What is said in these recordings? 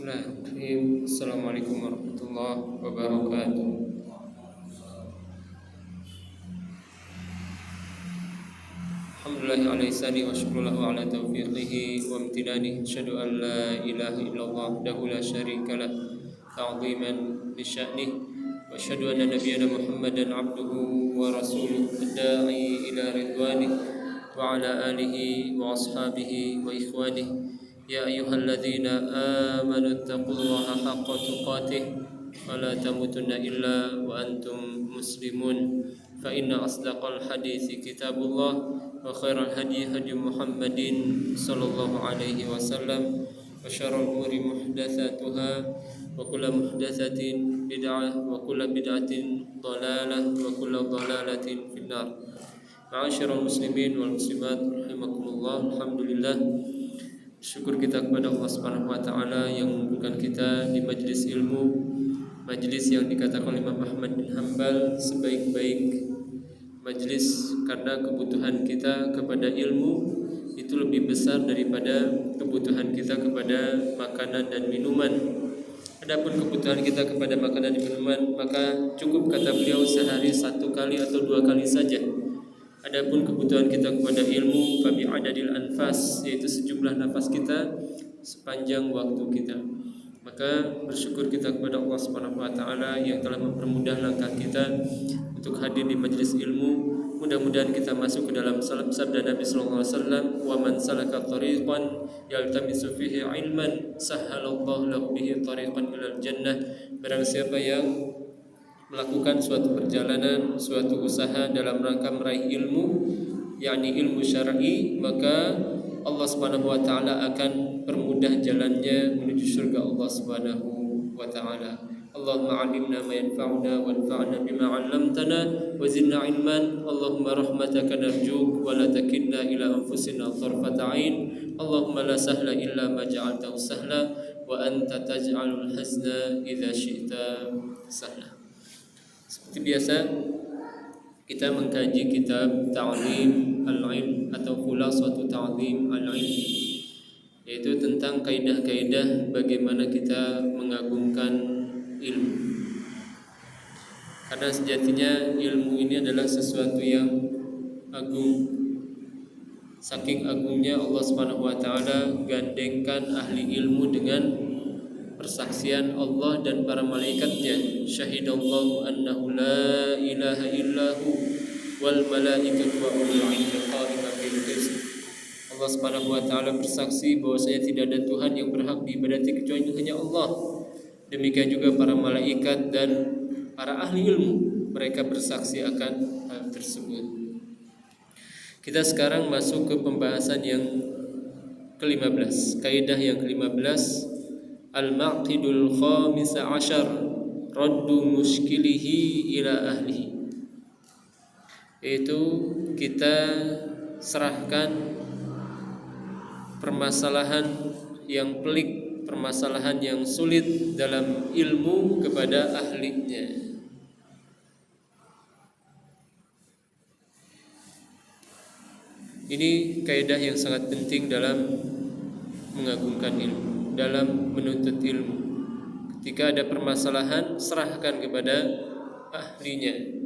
Bismillahirrahmanirrahim. Assalamualaikum warahmatullahi wabarakatuh. Alhamdulillah ala ihsani wa syukurulahu ala taufiqihi wa amtinani. Asyhadu an la ilaha illallah wahdahu la syarika lah ta'ziman li sya'nih wa asyhadu anna nabiyyana Muhammadan abduhu wa rasuluh ad-da'i ila ridwanih wa ala alihi wa ashabihi wa ikhwanih. Ya ayyuhalladzina amanu taqullaha haqqa tuqatih wa la tamutunna illa wa antum muslimun. Fa inna asdaqal hadithi kitabullah wa khairal hadi hadi Muhammadin sallallahu alaihi wasallam wa syarrul umuri muhdatsatuha wa kullu muhdatsatin bid'ah wa kullu bid'atin dhalalah wa kullu dhalalatin finnar. Ma'asyiral muslimin wal muslimat rahimakumullah. Alhamdulillah, syukur kita kepada Allah Subhanahu wa taala yang mengumpulkan kita di majlis ilmu, majlis yang dikatakan Imam Ahmad bin Hanbal sebaik-baik majlis, karena kebutuhan kita kepada ilmu itu lebih besar daripada kebutuhan kita kepada makanan dan minuman. Adapun kebutuhan kita kepada makanan dan minuman, maka cukup, kata beliau, sehari 1 kali atau 2 kali saja. Adapun kebutuhan kita kepada ilmu, fabi adadil anfas, yaitu sejumlah nafas kita sepanjang waktu kita. Maka bersyukur kita kepada Allah Subhanahu wa taala yang telah mempermudah langkah kita untuk hadir di majelis ilmu. Mudah-mudahan kita masuk ke dalam sabda Nabi sallallahu alaihi wasallam, "Wa man salaka tariqan yaltamisu fihi ilman, sahhalallahu lahu bihi tariqan ilal jannah." Barang siapa yang melakukan suatu perjalanan, suatu usaha dalam rangka meraih ilmu, yakni ilmu syar'i, maka Allah Subhanahu wa taala akan permudah jalannya menuju surga Allah Subhanahu wa taala. Allahumma 'allimna ma yanfa'una wanfa'na bima 'allamtana wa zidna 'ilman. Allahumma rahmataka narjuk wa la takilna ila anfusina tarfata 'ain. Allahumma la sahla illa ma ja'altahu sahla wa anta taj'alul hazna idza syi'ta sahla. Seperti biasa, kita mengkaji kitab Ta'lim al-Ilm atau Khulasatu Ta'lim al-Ilm, yaitu tentang kaidah-kaidah bagaimana kita mengagungkan ilmu. Karena sejatinya ilmu ini adalah sesuatu yang agung. Saking agungnya, Allah Subhanahu wa taala gandengkan ahli ilmu dengan persaksian Allah dan para malaikatnya. Syahidallahu annahu la ilaha illahu wal malaikatu wa ulul ilmi qa'iman bil qist. Allah Subhanahu wa taala bersaksi bahwasanya tidak ada Tuhan yang berhak diibadati kecuali hanya Allah. Demikian juga para malaikat dan para ahli ilmu, mereka bersaksi akan hal tersebut. Kita sekarang masuk ke pembahasan yang ke-15, kaidah yang ke-15, al-maqidul khamisa asyar, raddu muskilihi ila ahlihi, yaitu kita serahkan permasalahan yang pelik, permasalahan yang sulit dalam ilmu kepada ahlinya. Ini kaidah yang sangat penting dalam mengagungkan ilmu, dalam menuntut ilmu. Ketika ada permasalahan, serahkan kepada ahlinya.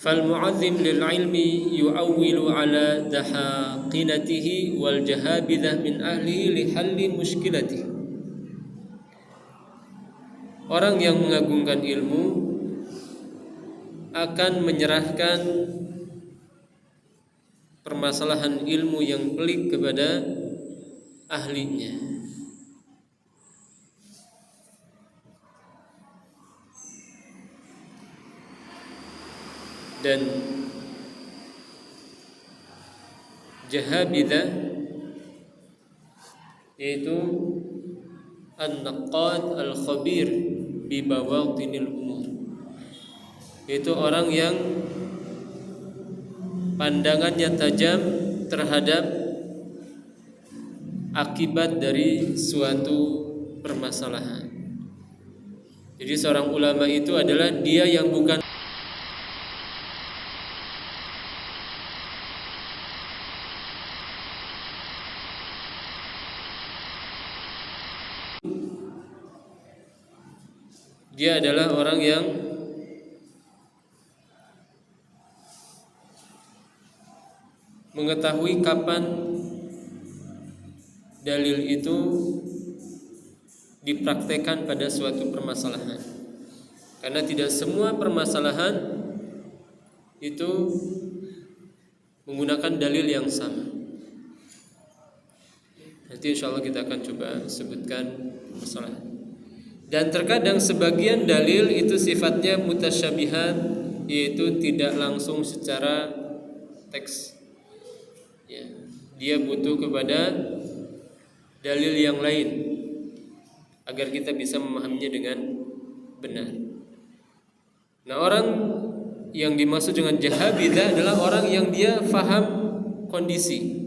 Fal mu'azzim lil ilmi yu'awwilu ala dahaqinatihi wal jahabidah min ahlihi li halli mushkilatihi. Orang yang mengagungkan ilmu akan menyerahkan permasalahan ilmu yang pelik kepada ahlinya. Dan jahabidah yaitu an-naqad al-khabir bi bawatinil umur, yaitu orang yang pandangannya tajam terhadap akibat dari suatu permasalahan. Jadi seorang ulama itu adalah dia yang bukan Dia adalah orang yang mengetahui kapan dalil itu dipraktekkan pada suatu permasalahan. Karena tidak semua permasalahan itu menggunakan dalil yang sama. Nanti insya Allah kita akan coba sebutkan permasalahan. Dan terkadang sebagian dalil itu sifatnya mutasyabihat, yaitu tidak langsung secara teks. Ya, dia butuh kepada dalil yang lain agar kita bisa memahaminya dengan benar. Nah, orang yang dimaksud dengan jahabidah adalah orang yang dia faham kondisi,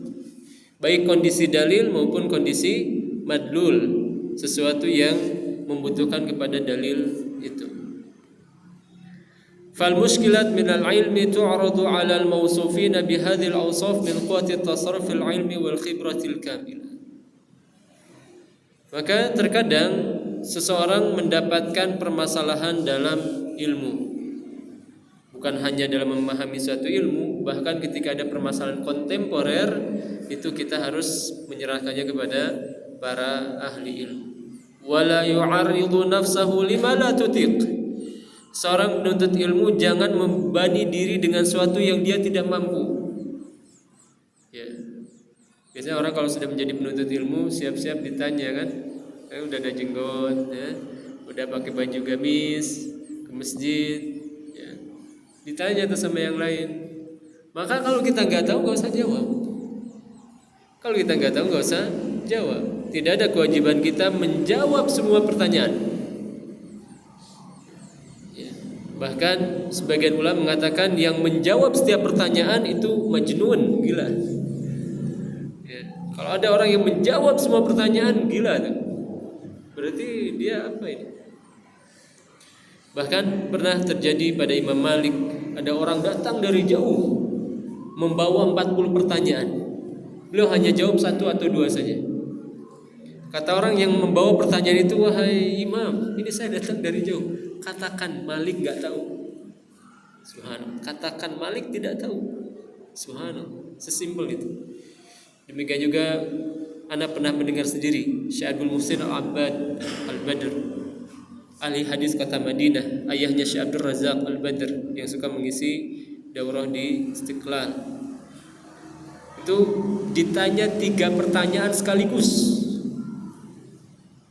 baik kondisi dalil maupun kondisi madlul, sesuatu yang membutuhkan kepada dalil itu. فالمشكلات من العلم تعرض على الموصوفين بهذه الأوصاف من قوة التصرف العلمي والخبرة الكاملة. Maka terkadang seseorang mendapatkan permasalahan dalam ilmu, bukan hanya dalam memahami suatu ilmu, bahkan ketika ada permasalahan kontemporer itu kita harus menyerahkannya kepada para ahli ilmu. Wala yu'arridu nafsahu lima la tutiq. Seorang penuntut ilmu jangan membebani diri dengan sesuatu yang dia tidak mampu. Ya. Biasanya orang kalau sudah menjadi penuntut ilmu siap-siap ditanya kan, udah ada jenggot, ya, udah pakai baju gamis ke masjid, ya. Ditanya tuh sama yang lain. Maka kalau kita nggak tahu nggak usah jawab. Kalau kita nggak tahu nggak usah jawab. Tidak ada kewajiban kita menjawab semua pertanyaan. Bahkan sebagian ulama mengatakan yang menjawab setiap pertanyaan itu majnun, gila. Ya. Kalau ada orang yang menjawab semua pertanyaan, gila tuh. Berarti dia apa ini? Bahkan pernah terjadi pada Imam Malik, ada orang datang dari jauh membawa 40 pertanyaan. Beliau hanya jawab 1 atau 2 saja. Kata orang yang membawa pertanyaan itu, wahai Imam, ini saya datang dari jauh. Katakan Malik gak tahu. Subhanallah. Katakan Malik tidak tahu. Subhanallah. Sesimpel itu. Demikian juga Anda pernah mendengar sendiri Syekh Abdul Muhsin Al-Abbad Al-Badr, ahli hadis kota Madinah, ayahnya Syekh Abdul Razak Al-Badr yang suka mengisi daurah di Istiqlal. Itu ditanya 3 pertanyaan sekaligus.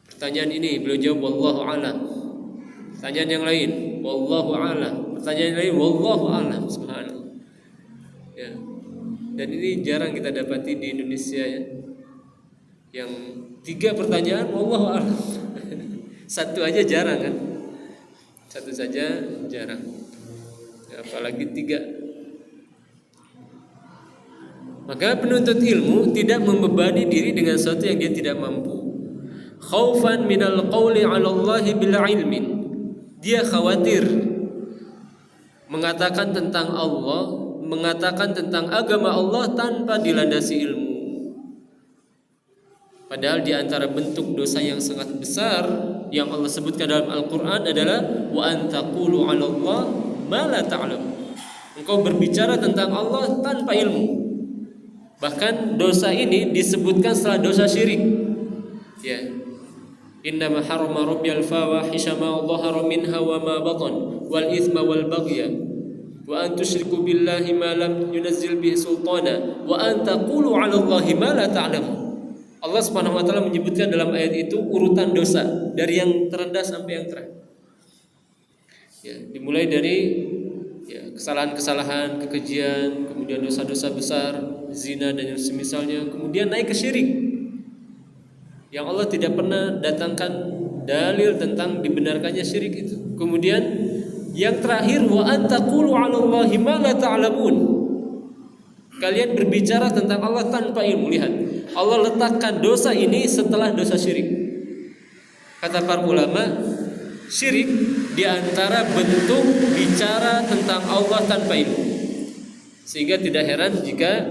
Pertanyaan ini beliau jawab wallahu a'lam. Pertanyaan yang lain wallahu a'lam. Pertanyaan yang lain wallahu a'lam. Subhanallah. Ya. Dan ini jarang kita dapati di Indonesia ya. Yang 3 pertanyaan wallahu a'lam. 1 aja jarang kan? 1 saja jarang. Ya, apalagi 3. Maka penuntut ilmu tidak membebani diri dengan sesuatu yang dia tidak mampu. Khaufan minal qawli 'ala Allah bil 'ilmin. Dia khawatir mengatakan tentang Allah, mengatakan tentang agama Allah tanpa dilandasi ilmu. Padahal di antara bentuk dosa yang sangat besar yang Allah sebutkan dalam Al-Qur'an adalah wa an taqulu 'ala Allah ma la ta'lam. Engkau berbicara tentang Allah tanpa ilmu. Bahkan dosa ini disebutkan setelah dosa syirik. Ya. Innama harama rabbiyal fawahisha ma dhahara minha wa ma batan wal ithma wal baghya wa an tusyriku billahi ma lam yunazzil bihi sultana wa an taqulu 'ala Allahi ma la ta'lamun. Allah Subhanahu wa taala menyebutkan dalam ayat itu urutan dosa dari yang terendah sampai yang terakhir. Ya, dimulai dari kesalahan-kesalahan, kekejian, kemudian dosa-dosa besar, zina dan yang semisalnya, kemudian naik ke syirik. Yang Allah tidak pernah datangkan dalil tentang dibenarkannya syirik itu. Kemudian yang terakhir wa an taqulu 'ala Allahi ma la ta'lamun. Kalian berbicara tentang Allah tanpa ilmu. Lihat, Allah letakkan dosa ini setelah dosa syirik. Kata para ulama, syirik di antara bentuk bicara tentang Allah tanpa ilmu. Sehingga tidak heran jika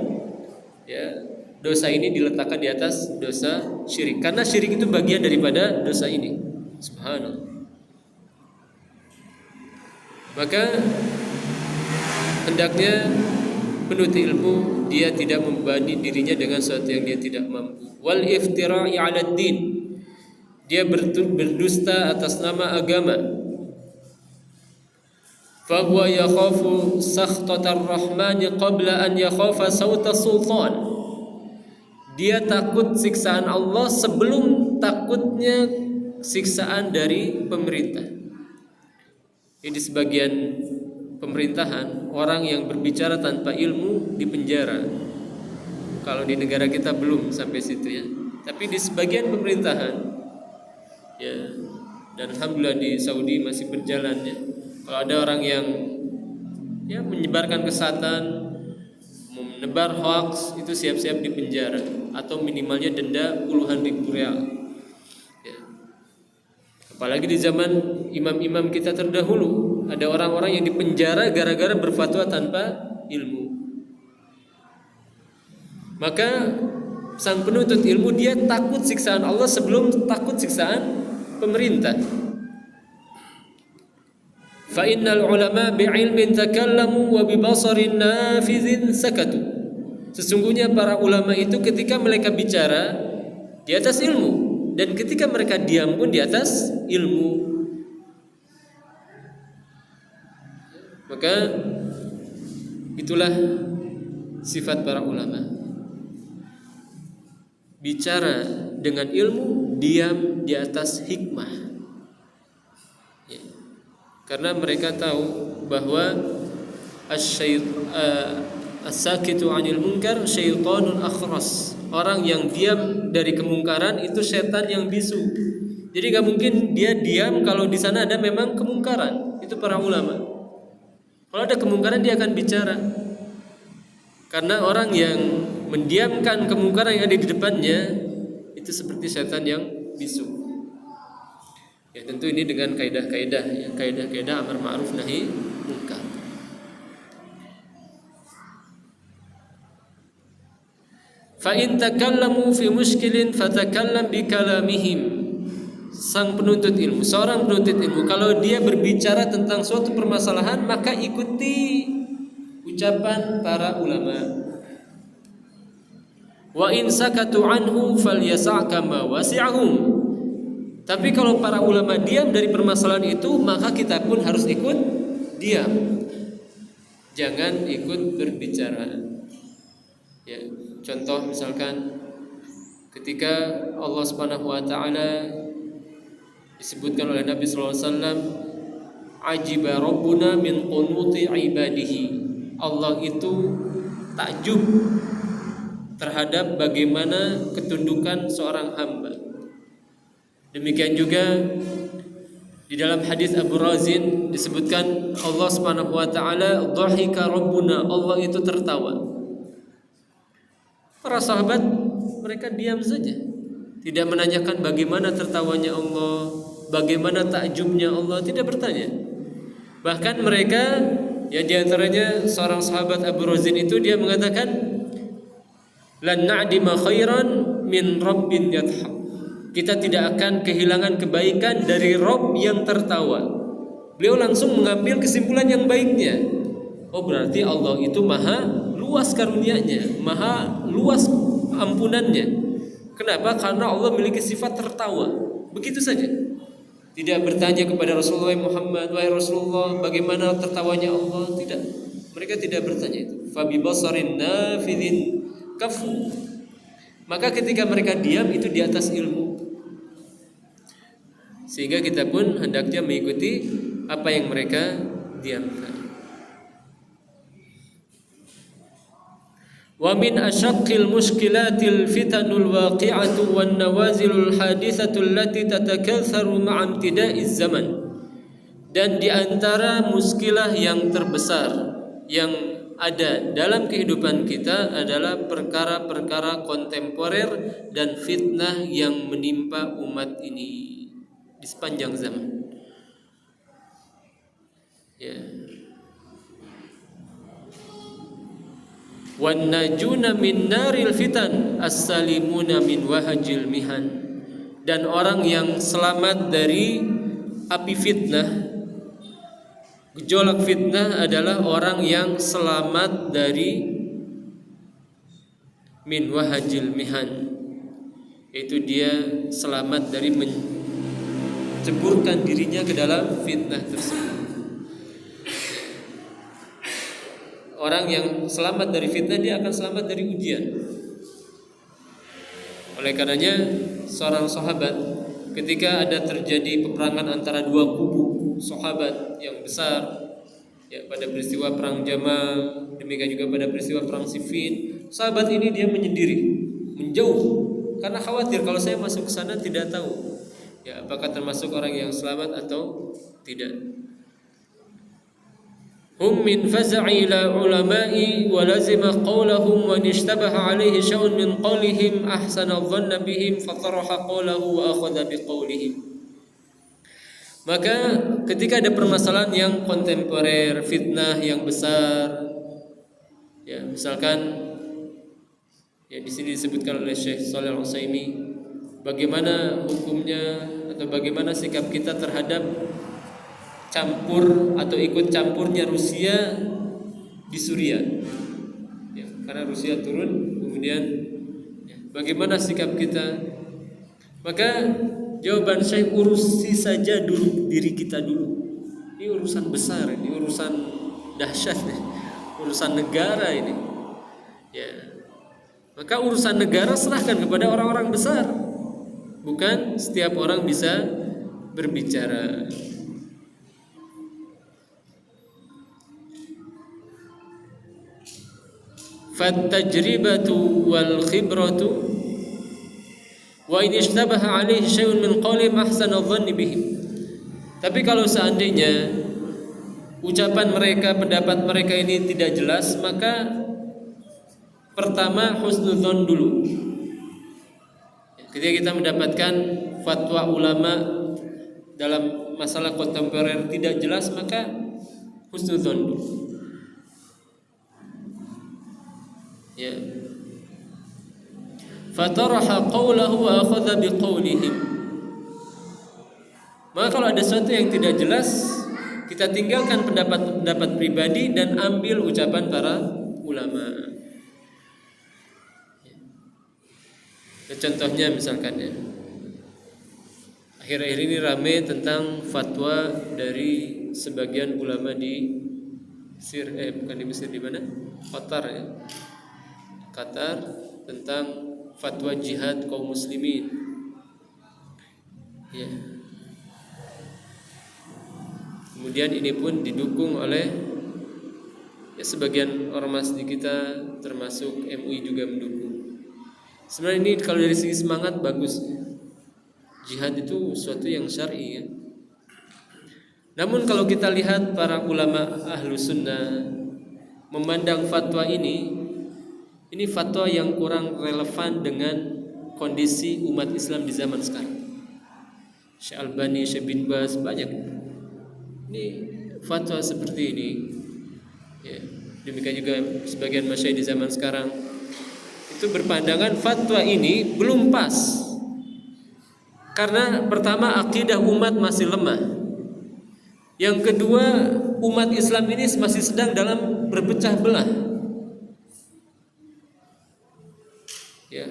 dosa ini diletakkan di atas dosa syirik, karena syirik itu bagian daripada dosa ini. Subhanallah. Maka hendaknya penuntut ilmu dia tidak membebani dirinya dengan sesuatu yang dia tidak mampu. Wal iftira'i 'ala din, dia berdusta atas nama agama. Fa huwa yakhafu sakhtatar rahmani qabla an yakhafa sauta sultan. Dia takut siksaan Allah sebelum takutnya siksaan dari pemerintah. Jadi sebagian pemerintahan, orang yang berbicara tanpa ilmu dipenjara. Kalau di negara kita belum sampai situ ya. Tapi di sebagian pemerintahan ya, dan alhamdulillah di Saudi masih berjalan ya. Kalau ada orang yang ya menyebarkan kesesatan, menebar hoax, itu siap-siap dipenjara atau minimalnya denda puluhan ribu rial. Ya. Apalagi di zaman imam-imam kita terdahulu, ada orang-orang yang dipenjara gara-gara berfatwa tanpa ilmu. Maka sang penuntut ilmu dia takut siksaan Allah sebelum takut siksaan pemerintah. Fa innal ulama bi'ilmin takallamu wa bibasarin nafizin sakatu. Sesungguhnya para ulama itu ketika mereka bicara di atas ilmu, dan ketika mereka diam pun di atas ilmu. Maka itulah sifat para ulama. Bicara dengan ilmu, diam di atas hikmah. Ya. Karena mereka tahu bahwa as-sakitu 'anil munkar syaitanun akhras. Orang yang diam dari kemungkaran itu setan yang bisu. Jadi gak mungkin dia diam kalau di sana ada memang kemungkaran. Itu para ulama. Kalau ada kemungkaran dia akan bicara. Karena orang yang mendiamkan kemungkaran yang ada di depannya itu seperti setan yang bisu. Ya tentu ini dengan kaidah-kaidah ya, kaidah-kaidah amar ma'ruf nahi munkar. Fa in takallamu fi mushkilin fatakallam bi kalamihim. Sang penuntut ilmu, seorang penuntut ilmu kalau dia berbicara tentang suatu permasalahan maka ikuti ucapan para ulama. Wa in sakatu anhu falyasa'ka ma wasi'ahum. Tapi kalau para ulama diam dari permasalahan itu, maka kita pun harus ikut diam. Jangan ikut berbicara. Ya, contoh misalkan ketika Allah Subhanahu wa taala disebutkan oleh Nabi sallallahu alaihi wasallam, ajiba rabbuna min qunuti ibadihi. Allah itu takjub terhadap bagaimana ketundukan seorang hamba. Demikian juga di dalam hadis Abu Razin disebutkan Allah Subhanahu wa taala dhahika rabbuna, Allah itu tertawa. Para sahabat mereka diam saja, tidak menanyakan bagaimana tertawanya Allah, bagaimana takjubnya Allah, tidak bertanya. Bahkan mereka ya diantaranya seorang sahabat Abu Razin itu dia mengatakan lan na'dima khairan min rabbin yadhhak. Kita tidak akan kehilangan kebaikan dari Rabb yang tertawa. Beliau langsung mengambil kesimpulan yang baiknya. Oh berarti Allah itu maha luas karunia-Nya, maha luas ampunannya. Kenapa? Karena Allah memiliki sifat tertawa. Begitu saja. Tidak bertanya kepada Rasulullah Muhammad, wahai Rasulullah, bagaimana tertawanya Allah? Tidak. Mereka tidak bertanya itu. Fa bi basarin nafidhin kafu. Maka ketika mereka diam itu di atas ilmu. Sehingga kita pun hendaknya mengikuti apa yang mereka diamkan. Wa min asyaqqil mushkilatil fitanul waqi'atu wan nawazilul hadithatu allati tatakatharu ma'a imtida'iz zaman. Dan di antara muskilah yang terbesar yang ada dalam kehidupan kita adalah perkara-perkara kontemporer dan fitnah yang menimpa umat ini di sepanjang zaman. Ya. Wan najuna min naril fitan as-salimuna min wahajil mihan. Dan orang yang selamat dari api fitnah, Gejolak fitnah adalah orang yang selamat dari min wahajil mihan, yaitu dia selamat dari menceburkan dirinya ke dalam fitnah tersebut. Orang yang selamat dari fitnah, dia akan selamat dari ujian. Oleh karenanya seorang sahabat ketika ada terjadi peperangan antara dua kubu sahabat yang besar, ya, pada peristiwa perang Jamal, demikian juga pada peristiwa perang Siffin, sahabat ini dia menyendiri, menjauh, karena khawatir kalau saya masuk ke sana tidak tahu, ya, apakah termasuk orang yang selamat atau tidak. Hum min faza'i ila ulama'i wa lazima qawlahum wa nishtabaha alaihi sya'un min qawlihim ahsana dhanna bihim fataraha qawlahu wa akhadha biqawlihim. Maka ketika ada permasalahan yang kontemporer, fitnah yang besar, ya, misalkan, ya, di sini disebutkan oleh Syekh Shalih Al-Utsaimin, bagaimana hukumnya atau bagaimana sikap kita terhadap campur atau ikut campurnya Rusia di Suriah, ya, karena Rusia turun, kemudian, ya, bagaimana sikap kita? Maka jawaban saya, urusi saja dulu diri kita dulu. Ini urusan besar, ini urusan dahsyat, urusan negara ini, ya. Maka urusan negara serahkan kepada orang-orang besar, bukan setiap orang bisa berbicara. Fattajribatu wal khibratu wa in ishtabaha alaihi syai'un min qawlihim ahsana dhanni bihim. Tapi kalau seandainya ucapan mereka, pendapat mereka ini tidak jelas, maka pertama husnudzon dulu. Ketika kita mendapatkan fatwa ulama dalam masalah kontemporer tidak jelas, maka husnudzon dulu. Ya. Fataraha qawlahu wa akhadha biqawlihim. Maka kalau ada sesuatu yang tidak jelas, kita tinggalkan pendapat pribadi dan ambil ucapan para ulama. Ya. Contohnya misalkan, ya, akhir-akhir ini ramai tentang fatwa dari sebagian ulama di Mesir, bukan di Mesir, di mana? Qatar, ya. Qatar, tentang fatwa jihad kaum muslimin, ya. Kemudian ini pun didukung oleh, ya, sebagian ormas di kita, termasuk MUI juga mendukung. Sebenarnya ini kalau dari segi semangat bagus, ya. Jihad itu sesuatu yang syar'i, ya. Namun kalau kita lihat para ulama Ahlus Sunnah memandang fatwa ini fatwa yang kurang relevan dengan kondisi umat Islam di zaman sekarang. Syekh Albani, Syekh bin Baz, banyak ini fatwa seperti ini, ya. Demikian juga sebagian masyayikh di zaman sekarang itu berpandangan fatwa ini belum pas, karena pertama akidah umat masih lemah, yang kedua umat Islam ini masih sedang dalam berpecah belah, ya.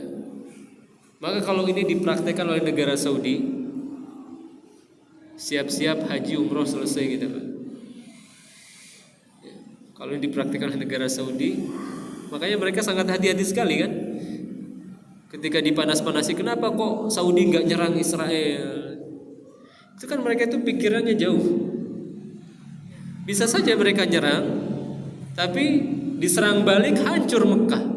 Maka kalau ini dipraktekkan oleh negara Saudi, siap-siap haji umroh selesai gitu, Pak. Ya. Kalau ini dipraktekkan oleh negara Saudi, makanya mereka sangat hati-hati sekali, kan. Ketika dipanas-panasi, kenapa kok Saudi nggak nyerang Israel? Itu kan mereka itu pikirannya jauh. Bisa saja mereka nyerang, tapi diserang balik hancur Mekah.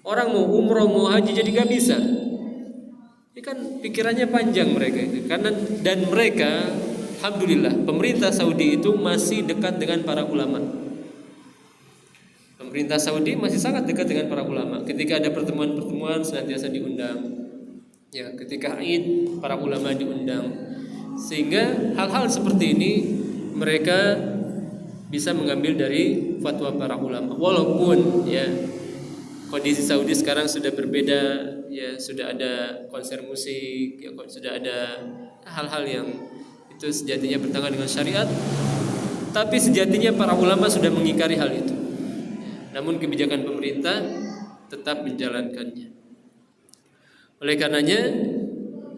Orang mau umroh, mau haji jadi gak bisa. Ini kan pikirannya panjang mereka itu. Karena dan mereka, alhamdulillah, pemerintah Saudi itu masih dekat dengan para ulama. Pemerintah Saudi masih sangat dekat dengan para ulama. Ketika ada pertemuan-pertemuan senantiasa diundang. Ya, ketika Id para ulama diundang. Sehingga hal-hal seperti ini mereka bisa mengambil dari fatwa para ulama. Walaupun, ya, kondisi Saudi sekarang sudah berbeda, ya, sudah ada konser musik, ya, sudah ada hal-hal yang itu sejatinya bertentangan dengan syariat. tapi sejatinya para ulama sudah mengingkari hal itu. Namun kebijakan pemerintah tetap menjalankannya. Oleh karenanya,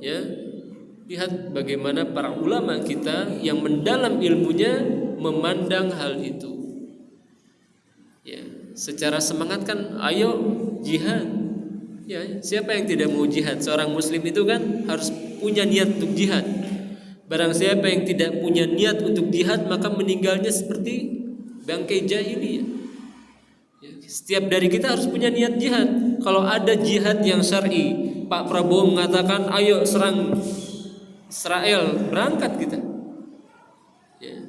ya, lihat bagaimana para ulama kita yang mendalam ilmunya memandang hal itu. Ya, secara semangat kan, ayo jihad. Ya, siapa yang tidak mau jihad? Seorang muslim itu kan harus punya niat untuk jihad. Barang siapa yang tidak punya niat untuk jihad, maka meninggalnya seperti bangkai jahiliyah. Ya, setiap dari kita harus punya niat jihad. Kalau ada jihad yang syar'i, Pak Prabowo mengatakan ayo serang Israel, berangkat kita. Ya.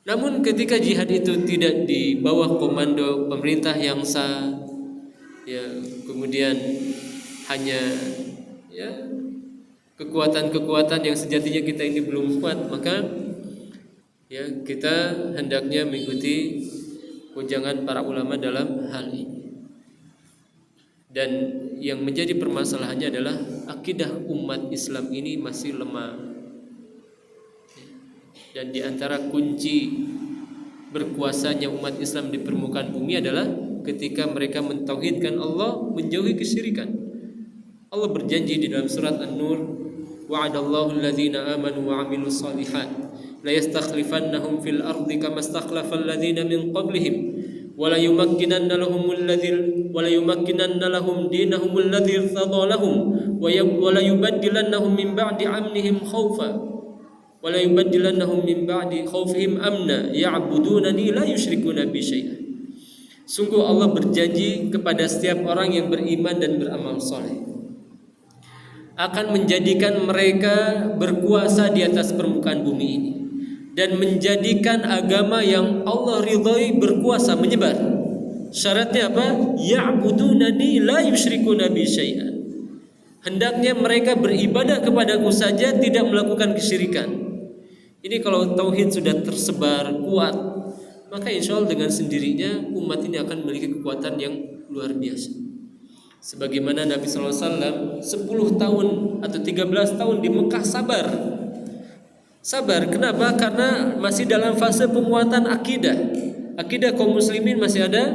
Namun ketika jihad itu tidak di bawah komando pemerintah yang sah, ya, kemudian hanya, ya, kekuatan-kekuatan yang sejatinya kita ini belum kuat, maka, ya, kita hendaknya mengikuti wejangan para ulama dalam hal ini. Dan yang menjadi permasalahannya adalah akidah umat Islam ini masih lemah. Dan di antara kunci berkuasanya umat Islam di permukaan bumi adalah ketika mereka mentauhidkan Allah, menjauhi kesyirikan. Allah berjanji di dalam surat An-Nur, wa'adallahu alladhina amanu wa 'amilus shalihat la yastakhlifannahum fil ardi kama istakhlafal ladzina min qablihim wa la yumakkinanna lahum dinahum alladzi irtadha lahum wa la yubaddilannahum min ba'di amnihim khawfa wa la yubaddilannahum min ba'di khawfihim amna ya'budunani la yusyrikuna bi syai'a. Sungguh Allah berjanji kepada setiap orang yang beriman dan beramal saleh akan menjadikan mereka berkuasa di atas permukaan bumi ini dan menjadikan agama yang Allah ridhai berkuasa menyebar. Syaratnya apa? Ya'budunani la yusyrikuna bi syai'a. Hendaknya mereka beribadah kepadaku saja, tidak melakukan kesyirikan. Ini kalau tauhid sudah tersebar kuat, maka insya Allah dengan sendirinya umat ini akan memiliki kekuatan yang luar biasa. Sebagaimana Nabi SAW 10 tahun atau 13 tahun di Mekah sabar. Kenapa? Karena masih dalam fase penguatan akidah. Akidah kaum muslimin masih ada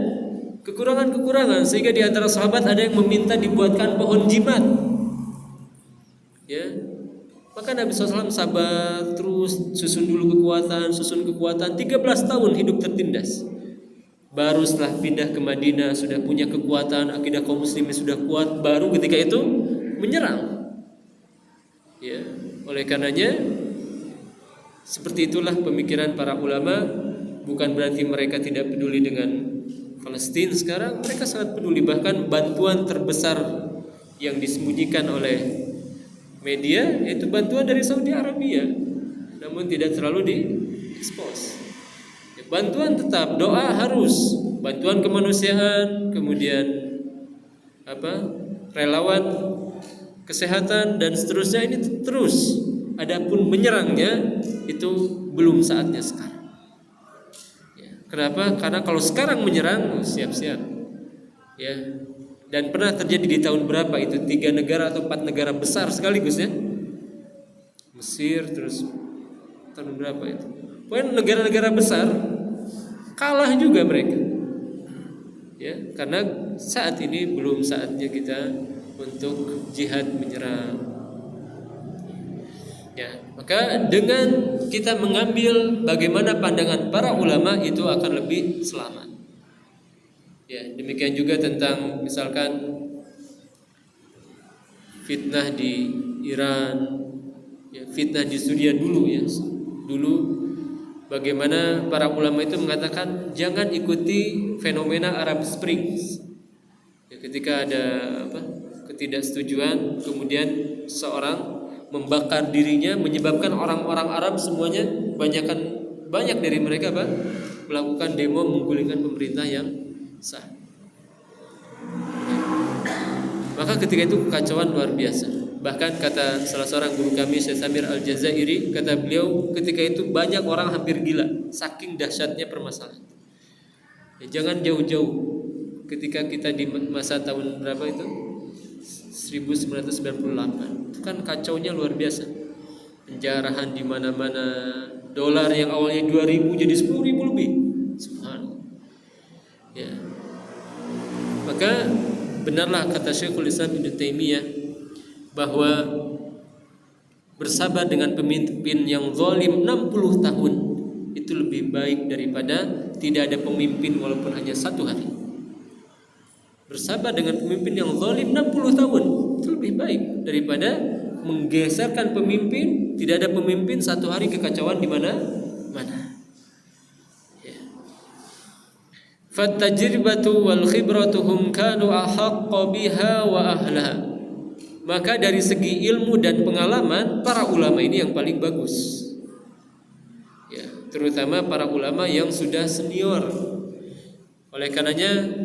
kekurangan-kekurangan, sehingga di antara sahabat ada yang meminta dibuatkan pohon jimat. Ya, maka Nabi SAW sabar terus, susun kekuatan 13 tahun hidup tertindas. Baru setelah pindah ke Madinah sudah punya kekuatan, akidah kaum muslimin sudah kuat, baru ketika itu menyerang. Ya, oleh karenanya seperti itulah pemikiran para ulama. Bukan berarti mereka tidak peduli dengan Palestina sekarang, mereka sangat peduli. Bahkan bantuan terbesar yang disembunyikan oleh media yaitu bantuan dari Saudi Arabia, namun tidak terlalu diekspos. Bantuan tetap, doa harus, bantuan kemanusiaan, kemudian relawan kesehatan dan seterusnya, ini terus. Adapun menyerangnya itu belum saatnya sekarang. Ya, kenapa? Karena kalau sekarang menyerang, siap-siap. Ya. Dan pernah terjadi di tahun berapa itu? 3 negara atau 4 negara besar sekaligus, ya. Mesir, terus tahun berapa itu? Pokoknya negara-negara besar kalah juga mereka. Ya, karena saat ini belum saatnya kita untuk jihad menyerang. Ya, maka dengan kita mengambil bagaimana pandangan para ulama itu akan lebih selamat. Ya, demikian juga tentang misalkan fitnah di Iran, ya, fitnah di Suriah dulu, ya. Dulu bagaimana para ulama itu mengatakan jangan ikuti fenomena Arab Spring. Ya, ketika ada ketidaksetujuan, kemudian seorang membakar dirinya, menyebabkan orang-orang Arab semuanya banyak dari mereka melakukan demo menggulingkan pemerintah yang sah. Maka ketika itu kekacauan luar biasa. Bahkan kata salah seorang guru kami, Syekh Samir Al-Jazairi, kata beliau ketika itu banyak orang hampir gila saking dahsyatnya permasalahan. Ya, jangan jauh-jauh. Ketika kita di masa tahun berapa itu? 1998. Itu kan kacaunya luar biasa. Penjarahan di mana-mana, Dolar yang awalnya 2.000 jadi 10.000 lebih. Subhanallah. Ya. Maka benarlah kata Syekhul Islam Ibnu Taimiyah bahwa bersabar dengan pemimpin yang zalim 60 tahun itu lebih baik daripada tidak ada pemimpin walaupun hanya 1 hari. Bersabar dengan pemimpin yang zalim 60 tahun itu lebih baik daripada menggeserkan pemimpin, tidak ada pemimpin 1 hari kekacauan di mana-mana. Ya. Fattajribatu wal khibratuhum kanu ahaqqa biha wa ahlaha. Maka dari segi ilmu dan pengalaman para ulama ini yang paling bagus. Ya, terutama para ulama yang sudah senior. Oleh karenanya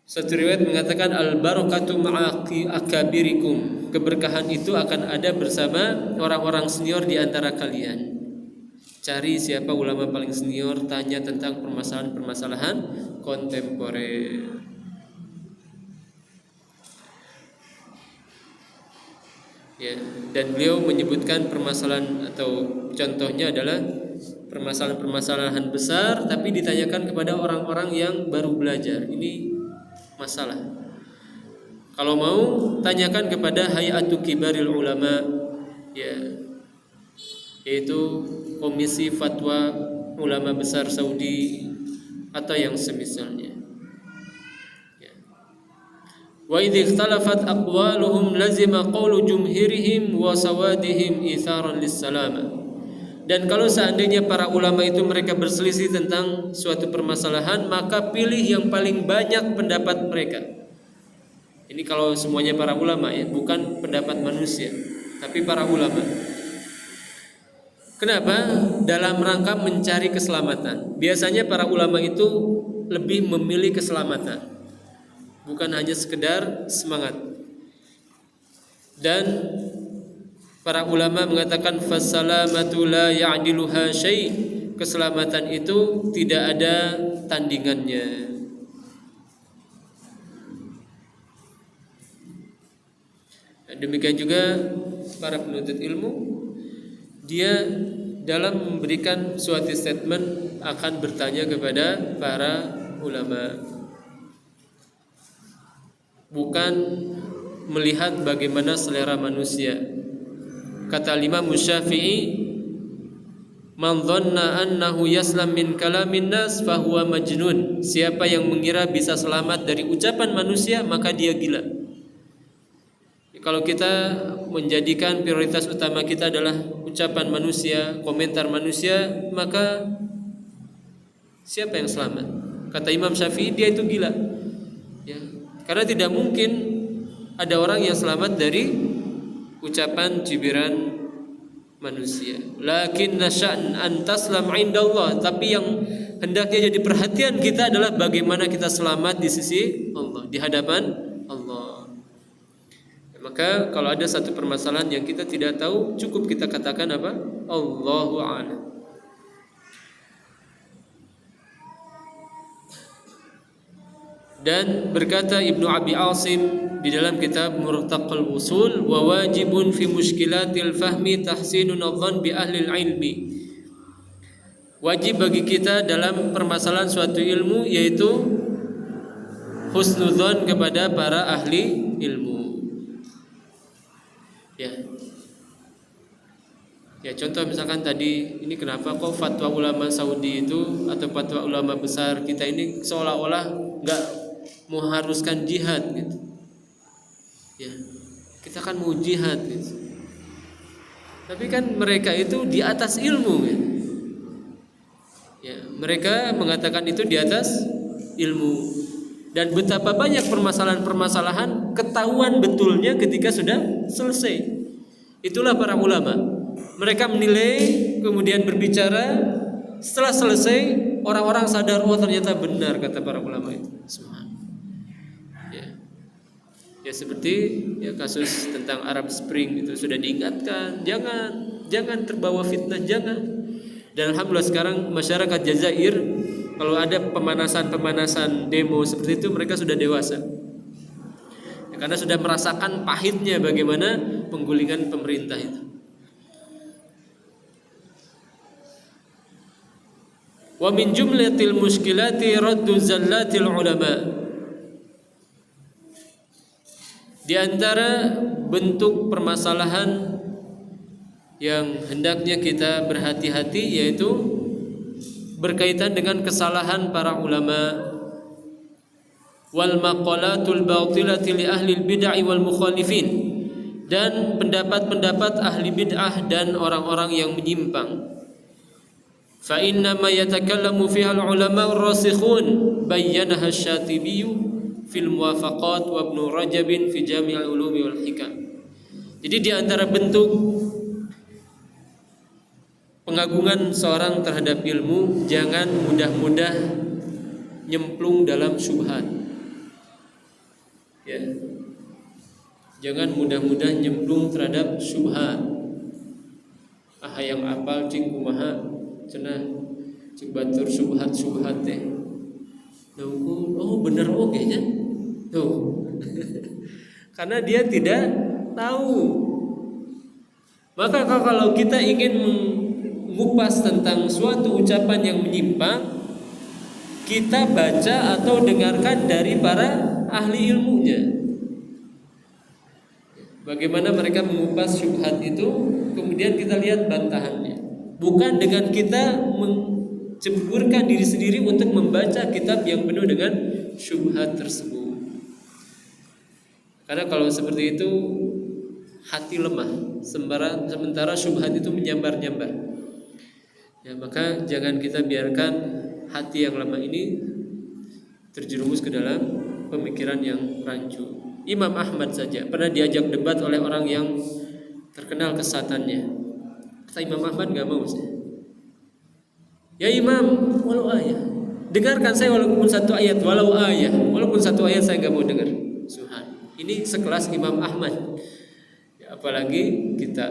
satu riwayat mengatakan al-barakatu ma'aki akabirikum. Keberkahan itu akan ada bersama orang-orang senior di antara kalian. Cari siapa ulama paling senior, tanya tentang permasalahan-permasalahan kontemporer. Ya, dan beliau menyebutkan permasalahan atau contohnya adalah permasalahan-permasalahan besar tapi ditanyakan kepada orang-orang yang baru belajar. Ini masalah. Kalau mau tanyakan kepada Hay'atu Kibaril Ulama, ya, yaitu Komisi Fatwa Ulama Besar Saudi atau yang semisalnya. Wa idh ikhtalafat aqwaluhum lazima qawlu jumhirihim wa sawadihim itharan lis-salama. Dan kalau seandainya para ulama itu mereka berselisih tentang suatu permasalahan, maka pilih yang paling banyak pendapat mereka. Ini kalau semuanya para ulama ya, bukan pendapat manusia, tapi para ulama. Kenapa? Dalam rangka mencari keselamatan. Biasanya para ulama itu lebih memilih keselamatan, bukan hanya sekedar semangat. Dan para ulama mengatakan fasalamatu la ya'diluha syai'. Keselamatan itu tidak ada tandingannya. Demikian juga para penuntut ilmu, dia dalam memberikan suatu statement akan bertanya kepada para ulama, bukan melihat bagaimana selera manusia. Kata Imam Syafi'i, man dhanna annahu yaslam min kalamin nas fahuwa majnun. Siapa yang mengira bisa selamat dari ucapan manusia, maka dia gila. Kalau kita menjadikan prioritas utama kita adalah ucapan manusia, komentar manusia, maka siapa yang selamat? Kata Imam Syafi'i, dia itu gila. Ya, karena tidak mungkin ada orang yang selamat dari ucapan cibiran manusia. Lakin nasyan an taslam indallah. Tapi yang hendaknya jadi perhatian kita adalah bagaimana kita selamat di sisi Allah, di hadapan Allah. Maka kalau ada satu permasalahan yang kita tidak tahu, cukup kita katakan apa? Allahu a'lam. Dan berkata Ibnu Abi Asim di dalam kitab Murtaqal Usul, wa wajibun fi mushkilatil fahmi tahsinun adh-dhann bi ahli ilmi. Wajib bagi kita dalam permasalahan suatu ilmu yaitu husnudzon kepada para ahli ilmu. Ya, contoh misalkan tadi ini kenapa kok fatwa ulama Saudi itu atau fatwa ulama besar kita ini seolah-olah enggak mengharuskan jihad gitu. Ya, kita kan mau jihad gitu. Tapi kan mereka itu di atas ilmu gitu. Ya, mereka mengatakan itu di atas ilmu. Dan betapa banyak permasalahan-permasalahan ketahuan betulnya ketika sudah selesai. Itulah para ulama. Mereka menilai, kemudian berbicara. Setelah selesai, orang-orang sadar, oh ternyata benar kata para ulama itu. Ya seperti ya kasus tentang Arab Spring itu sudah diingatkan, jangan terbawa fitnah, jangan. Dan alhamdulillah sekarang masyarakat Jazair kalau ada pemanasan demo seperti itu mereka sudah dewasa. Ya, karena sudah merasakan pahitnya bagaimana penggulingan pemerintah itu. Wa min jumlatil muskilati raddu zallatil ulama. Di antara bentuk permasalahan yang hendaknya kita berhati-hati yaitu berkaitan dengan kesalahan para ulama wal maqalatul batilati li ahli bid'ah wal mukhalifin, dan pendapat-pendapat ahli bid'ah dan orang-orang yang menyimpang. Fa inna ma yatakallamu fiha al ulama ar-rasikhun bayyanaha asy-Syatibi fil muwafaqat wa Ibnu Rajab fi Jami' al-Ulum wal Hikam. Jadi di antara bentuk pengagungan seorang terhadap ilmu, jangan mudah-mudah nyemplung dalam syubhat. Ya. Jangan mudah-mudah nyemplung terhadap syubhat. Yang apal cing kumaha cenah cing batur syubhat teh. Oh bener oke nya. Tuh. Karena dia tidak tahu. Maka kalau kita ingin mengupas tentang suatu ucapan yang menyimpang, kita baca atau dengarkan dari para ahli ilmunya. Bagaimana mereka mengupas syubhat itu, kemudian kita lihat bantahannya. Bukan dengan kita menceburkan diri sendiri untuk membaca kitab yang penuh dengan syubhat tersebut. Karena kalau seperti itu hati lemah, sementara syubhat itu menyambar-nyambar. Ya, maka jangan kita biarkan hati yang lemah ini terjerumus ke dalam pemikiran yang rancu. Imam Ahmad saja pernah diajak debat oleh orang yang terkenal kesatannya. Kata Imam Ahmad, gak mau saya. Ya Imam, walau ayat, dengarkan saya walaupun satu ayat, walaupun satu ayat saya gak mau dengar. Subhan. Ini sekelas Imam Ahmad, ya, apalagi kita.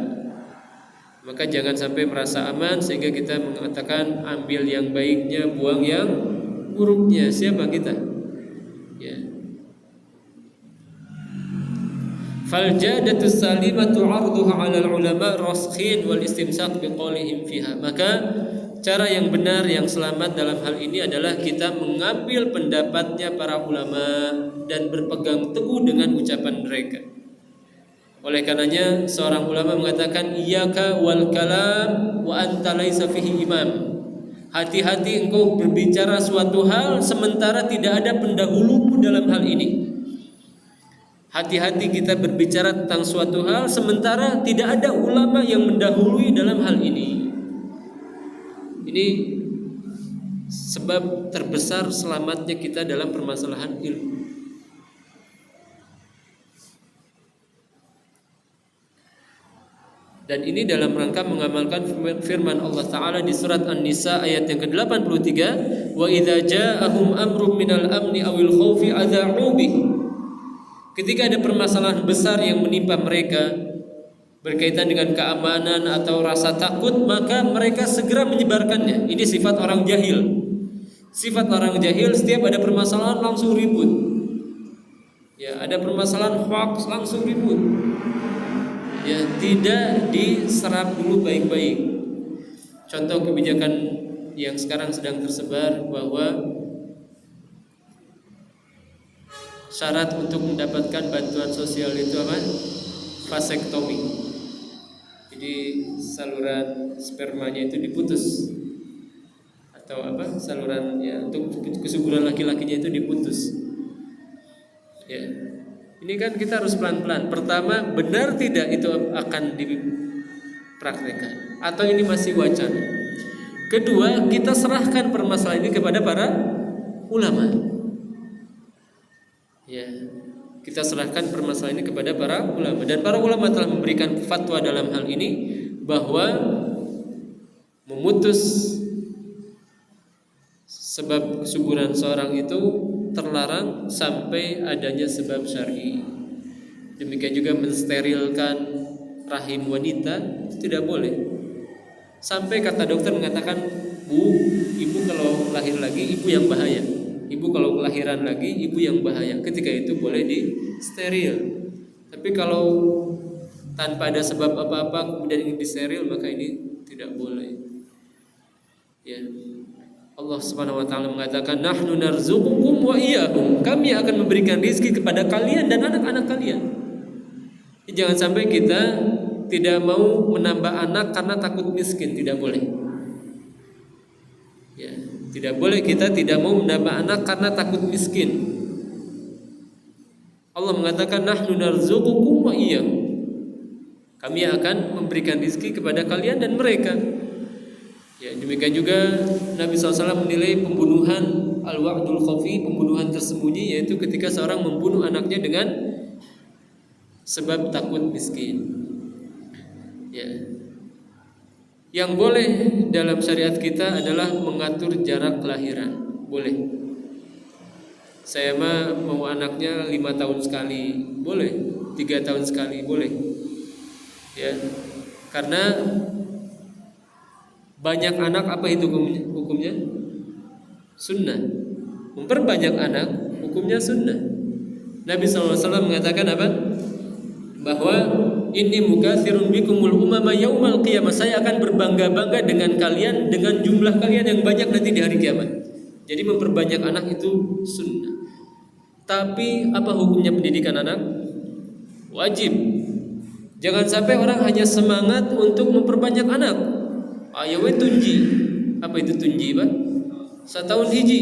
Maka jangan sampai merasa aman sehingga kita mengatakan ambil yang baiknya, buang yang buruknya. Siapa kita? Ya. Faljadatus salimatu 'arduha 'alal ulama raskhin wal istimsak biqaulihim fiha. Maka cara yang benar, yang selamat dalam hal ini adalah kita mengambil pendapatnya para ulama dan berpegang teguh dengan ucapan mereka. Oleh karenanya seorang ulama mengatakan iyyaka wal kalam wa anta laisa fihi imam. Hati-hati engkau berbicara suatu hal sementara tidak ada pendahulumu dalam hal ini. Hati-hati kita berbicara tentang suatu hal sementara tidak ada ulama yang mendahului dalam hal ini. Ini sebab terbesar selamatnya kita dalam permasalahan ilmu. Dan ini dalam rangka mengamalkan firman Allah Ta'ala di surat An-Nisa ayat yang ke-83, wa idza ja'ahum amrun minal amni awil khaufi adza'u bih. Ketika ada permasalahan besar yang menimpa mereka berkaitan dengan keamanan atau rasa takut, maka mereka segera menyebarkannya. Ini sifat orang jahil. Sifat orang jahil, setiap ada permasalahan langsung ribut. Ya, ada permasalahan hoax langsung ribut. Ya, tidak diserap dulu baik-baik. Contoh kebijakan yang sekarang sedang tersebar bahwa syarat untuk mendapatkan bantuan sosial itu apa? Vasektomi. Jadi saluran spermanya itu diputus, atau apa? Saluran ya untuk kesuburan laki-lakinya itu diputus. Ya. Ini kan kita harus pelan-pelan. Pertama, benar tidak itu akan dipraktekkan atau ini masih wacana? Kedua, kita serahkan permasalahan ini kepada para ulama. Ya, kita serahkan permasalahan ini kepada para ulama, dan para ulama telah memberikan fatwa dalam hal ini bahwa memutus sebab kesuburan seorang itu terlarang sampai adanya sebab syar'i. Demikian juga mensterilkan rahim wanita itu tidak boleh. Sampai kata dokter mengatakan, ibu kalau lahir lagi ibu yang bahaya. Ibu kalau kelahiran lagi ibu yang bahaya. Ketika itu boleh di steril. Tapi kalau tanpa ada sebab apa-apa kemudian ingin disteril, maka ini tidak boleh. Ya. Allah Subhanahu wa taala mengatakan nahnu narzuqukum wa iyyahum. Kami akan memberikan rezeki kepada kalian dan anak-anak kalian. Jangan sampai kita tidak mau menambah anak karena takut miskin, tidak boleh. Ya, tidak boleh kita tidak mau menambah anak karena takut miskin. Allah mengatakan nahnu narzuqukum wa iyyahum. Kami akan memberikan rezeki kepada kalian dan mereka. Ya, demikian juga Nabi SAW menilai pembunuhan al-wa'dul khafi, pembunuhan tersembunyi, yaitu ketika seorang membunuh anaknya dengan sebab takut miskin. Ya. Yang boleh dalam syariat kita adalah mengatur jarak kelahiran, boleh. Saya mau anaknya 5 tahun sekali, boleh. 3 tahun sekali, boleh. Ya, karena banyak anak apa itu hukumnya? Sunnah. Memperbanyak anak hukumnya sunnah. Nabi SAW mengatakan apa? Bahwa inni mukatsirun bikumul umama yaumal qiyamah. Saya akan berbangga-bangga dengan kalian dengan jumlah kalian yang banyak nanti di hari kiamat. Jadi memperbanyak anak itu sunnah. Tapi apa hukumnya pendidikan anak? Wajib. Jangan sampai orang hanya semangat untuk memperbanyak anak. Ayo tunji. Apa itu tunji, Pak? Setahun hiji.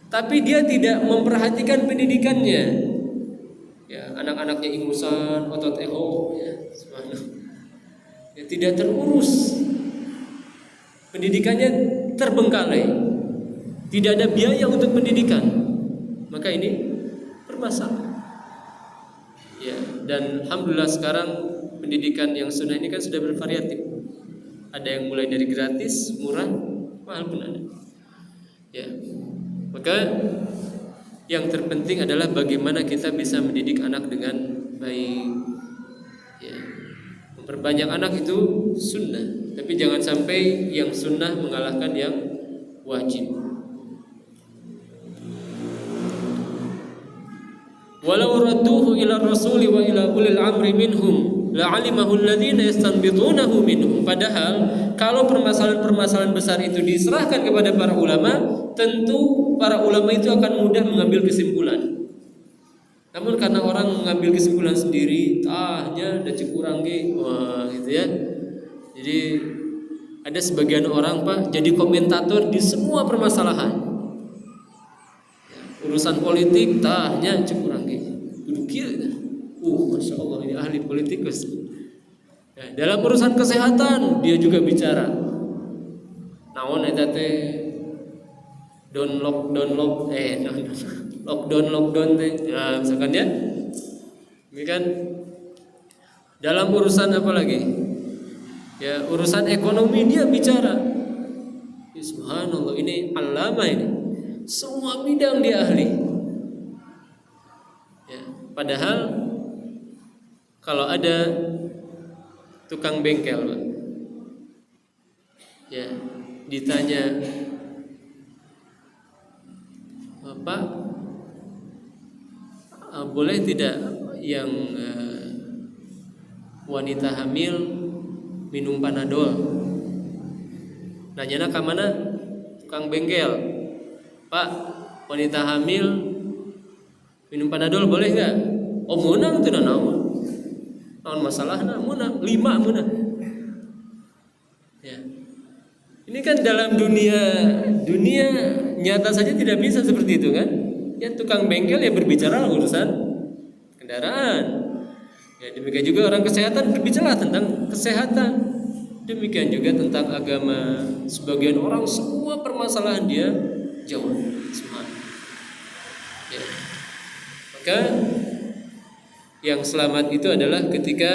Tapi dia tidak memperhatikan pendidikannya. Ya, anak-anaknya ingusan, otot eho, ya, ya, tidak terurus. Pendidikannya terbengkalai. Tidak ada biaya untuk pendidikan. Maka ini bermasalah. Ya, dan alhamdulillah sekarang pendidikan yang sunnah ini kan sudah bervariatif. Ada yang mulai dari gratis, murah, mahal pun ada. Ya. Maka yang terpenting adalah bagaimana kita bisa mendidik anak dengan baik. Ya. Memperbanyak anak itu sunnah, tapi jangan sampai yang sunnah mengalahkan yang wajib. Walau radduhu ila rasuli wa ila ulil amri minhum la'alimahu alladhina yastanbitunahu minhum. Padahal kalau permasalahan-permasalahan besar itu diserahkan kepada para ulama, tentu para ulama itu akan mudah mengambil kesimpulan. Namun karena orang mengambil kesimpulan sendiri, tahnya ada kurang wah gitu ya. Jadi ada sebagian orang Pak jadi komentator di semua permasalahan. Urusan politik tahnya kurang duduk kira. Masya Allah ini ahli politikus. Ya, dalam urusan kesehatan dia juga bicara. Naon eta teh lockdown teh. Ya, misalkan ya. Ini kan dalam urusan apa lagi? Ya, urusan ekonomi dia bicara. Ya, subhanallah ini alama ini. Semua bidang dia ahli. Ya, padahal kalau ada tukang bengkel, Pak, ya ditanya, Pak, boleh tidak yang wanita hamil minum Panadol? Nanyana ke mana? Tukang bengkel. Pak, wanita hamil minum Panadol boleh nggak? Oh menang tuh naon masalahnya menang 5 menang. Ya. Ini kan dalam dunia nyata saja tidak bisa seperti itu kan? Ya tukang bengkel ya berbicara urusan kendaraan. Ya demikian juga orang kesehatan berbicara tentang kesehatan. Demikian juga tentang agama. Sebagian orang semua permasalahan dia jawab semua. Ya. Maka yang selamat itu adalah ketika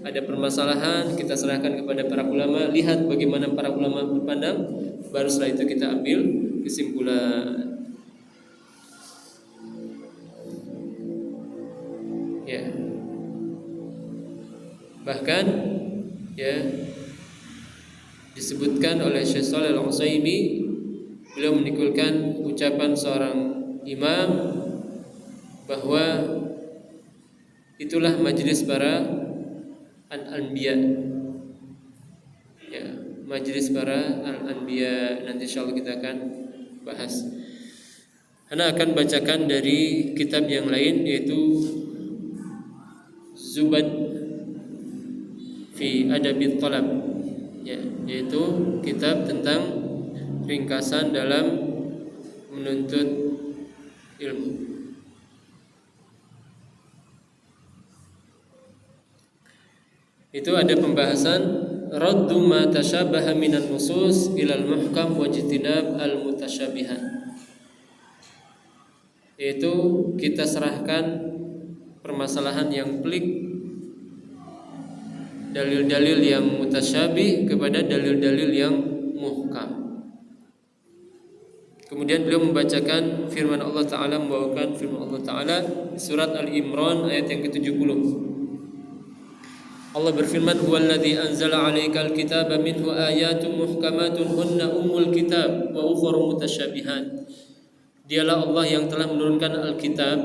ada permasalahan kita serahkan kepada para ulama, lihat bagaimana para ulama berpandang, baru setelah itu kita ambil kesimpulan. Ya. Bahkan ya disebutkan oleh Syekh Shalih Al-Utsaimin, beliau menikulkan ucapan seorang imam bahwa itulah majelis para al-anbiya. Ya, majelis para al-anbiya. Nanti insyaallah kita akan bahas. Ana akan bacakan dari kitab yang lain, yaitu Zubad fi Adabit Talab, ya, yaitu kitab tentang ringkasan dalam menuntut ilmu. Itu ada pembahasan raddu ma tashabaha minan nusus ilal muhkam wa ijtinab al mutasyabihat. Yaitu kita serahkan permasalahan yang pelik, dalil-dalil yang mutasyabih kepada dalil-dalil yang muhkam. Kemudian beliau membacakan firman Allah Ta'ala, membawakan firman Allah Ta'ala surat Al-Imran ayat yang ke-70. Allah berfirman, huwallazi anzala 'alaikal kitaba minhu ayatun muhkamatun hunna ummul kitab wa ukharu mutasyabihat. Dialah Allah yang telah menurunkan Alkitab,